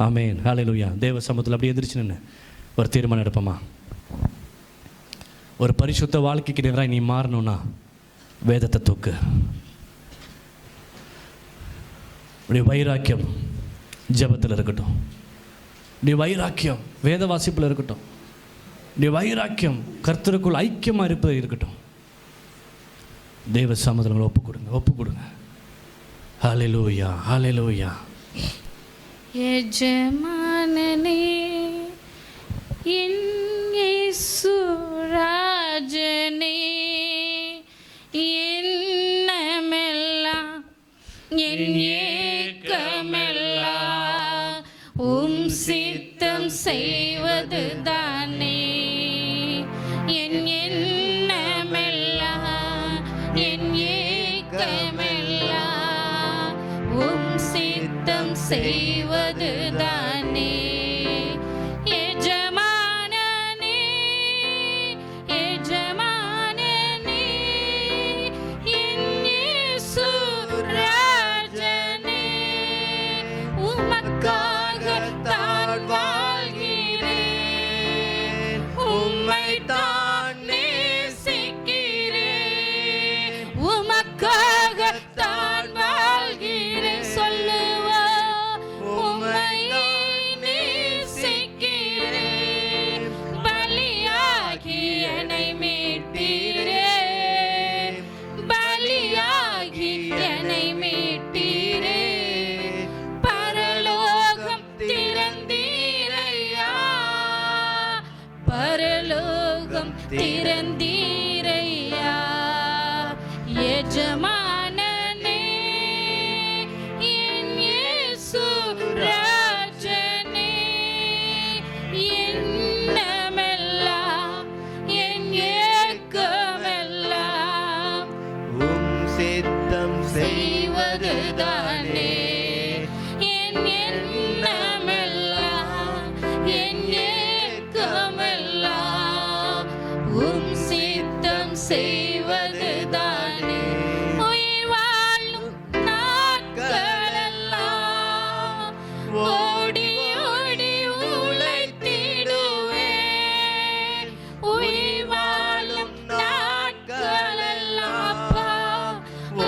ஆமென். ஹல்லேலூயா. தேவ சமூகத்தில் அப்படி எந்திரிச்சு நின்று ஒரு தீர்மானம் எடுப்போமா? ஒரு பரிசுத்த வாழ்க்கைக்கு நேராக நீ மாறணும்னா வேதத்தை தூக்கு. இப்படி வைராக்கியம் ஜெபத்தில் இருக்கட்டும், இப்படி வைராக்கியம் வேத வாசிப்பில் இருக்கட்டும், இப்படி வைராக்கியம் கர்த்தருக்குள் ஐக்கியமாக இருப்பது இருக்கட்டும். தேவ சமூகத்தில் ஒப்பு கொடுங்க, ஒப்பு கொடுங்க. ஹல்லேலூயா, ஹல்லேலூயா. எஜமானனே என் இயேசு ராஜனே, என்னமெல்லாம் என் ஏக்கமெல்லாம் உம் சித்தம் செய்வது தானே. என் எண்ணமெல்லாம் என் ஏக்கமெல்லாம் உம் சித்தம் செய்வது தானே. எஜமானனே எஜமானனே என் இயேசு ராஜனே, உமக்காகத்தான் வாழ்கிறேன், உம்மைத்தான் நேசிக்கிறேன், உமக்காகத்தான் வாழ்கிறேன். சொல்லுவோம், உம்மை நேசிக்கிறேன், பலியாகி என்னை மீட்டீரே, பலியாகி என்னை மீட்டீரே. பரலோகம் திறந்தீரையா, பரலோகம் திறந்தீரையா. எஜமானனே என் இயேசு ராஜனே, என்னமெல்லாம் என் ஏக்கமெல்லாம் உம் சித்தம் செய்வது தானே. என் எண்ணமெல்லாம் என் ஏக்கமெல்லாம் உம் சித்தம் செய்வது தானே. உயிர் வாழும் நாட்களெல்லாம் ஓடி ஓடி உழைத்திடுவேன், உயிர் வாழும் நாட்களெல்லாம் அப்பா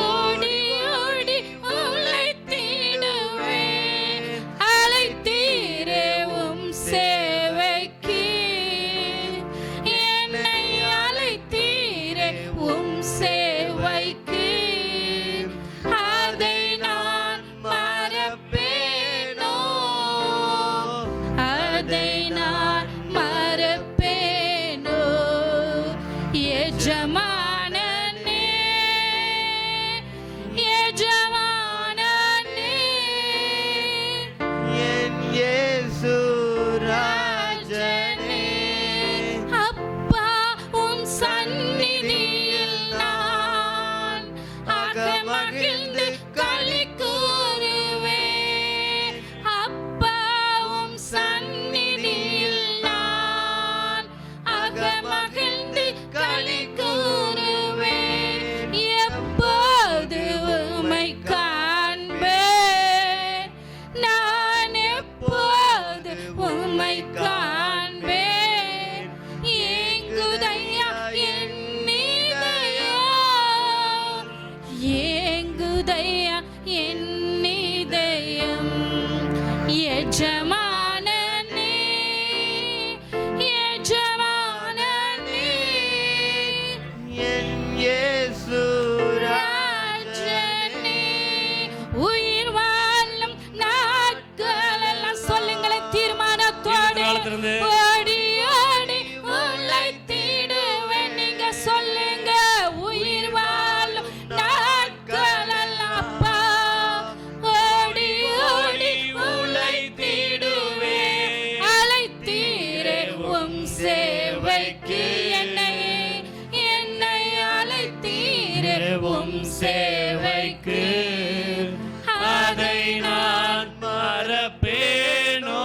ஓடி ஓடி உழைத்திடுவேன். அழைத்தீரே உம் சேவைக்கு, திறந்து ஓடி ஓடி உங்களை தேடுவேன். நீங்க சொல்லுங்க, உயிர் வாழும் நாட்கள் அல்லப்பா. ஓடி ஓடி உங்களை தேடுவேன். அழைத்தீரே உம் சேவைக்கு என்னை அழைத்தீரே உம் சேவைக்கு. அதை நான் மறப்பேனோ,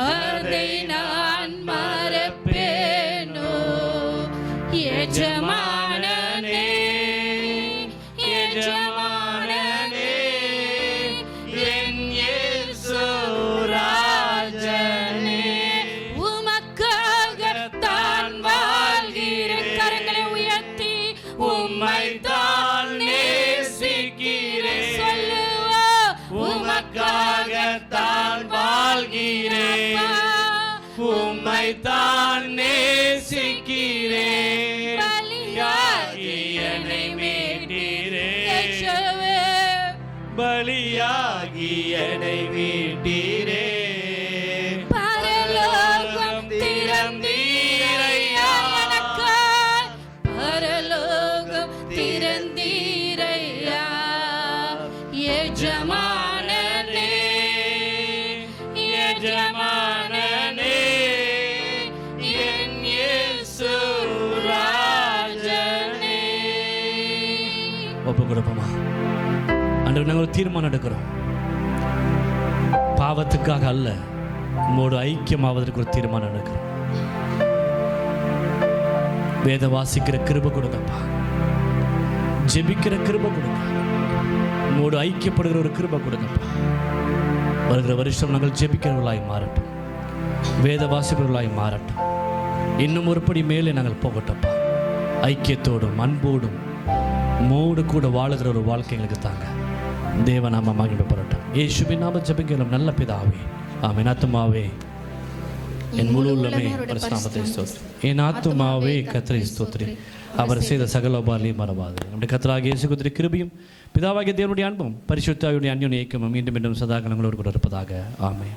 அதை நான் மறப்பேனோ. எஜமானனே எஜமானனே என் இயேசு ராஜனே. உமக்காகத்தான் வாழ்கிறேன். கரங்களை உயர்த்தி உம்மைத்தான் நேசிக்கிறேன். சொல்லுவா, உமக்காகத்தான் வாழ்கிறேன், உம்மைத்தான் நேசிக்கிறேன். பலியாகி என்னை மீட்டீரே, பலியாகி என்னை மீட்டீரே. பரலோகம் திறந்தீரையா எனக்காய். பரலோகம் திறந்தீரையா. எஜமானனே எஜமானனே என் இயேசு ராஜனே. ஒப்பு கொடுப்போமா? ஆண்டவரே, நாங்கள் ஒரு தீர்மானம் எடுக்கிறோம். பாவத்துக்காக அல்ல, உம்மோடு ஐக்கியமாவதற்கு ஒரு தீர்மானம் எடுக்கிறோம். வேத வாசிக்கிற கிருபை கொடுங்கப்பா, ஜெபிக்கிற கிருபை கொடுங்க, உம்மோடு ஐக்கியப்படுகிற ஒரு கிருபை கொடுங்கப்பா. வருகிற வருஷம் நாங்கள் ஜெபிக்கிறவர்களாய் மாறட்டும், வேத வாசிப்பவர்களாய் மாறட்டும். இன்னும் ஒருபடி மேலே நாங்கள் போகட்டோம்ப்பா. ஐக்கியத்தோடும் அன்போடும் மோடு கூட வாழுகிற ஒரு வாழ்க்கை எங்களுக்கு தாங்க. தேவநாம மகிமைப்படட்டும். இயேசுவின் நாம ஜெபிக்கிறோம் நல்ல பிதாவே, ஆமென். ஆத்துமாவே என் முழு உள்ளமே பரிசுத்தநாமத்தை ஸ்தோத்திரி. என் ஆத்துமாவே கர்த்தரை ஸ்தோத்திரி, அவர் செய்த சகல உபகாரங்களையும் மறவாது. நம்முடைய கர்த்தராகிய இயேசு கிறிஸ்துவின் கிருபையும் பிதாவாகிய தேவனுடைய அன்பும் பரிசுத்த ஆவியுடைய அன்யோன்ய ஐக்கியமும் மீண்டும் மீண்டும் சதா காலங்களோடு கூட இருப்பதாக. ஆமென்.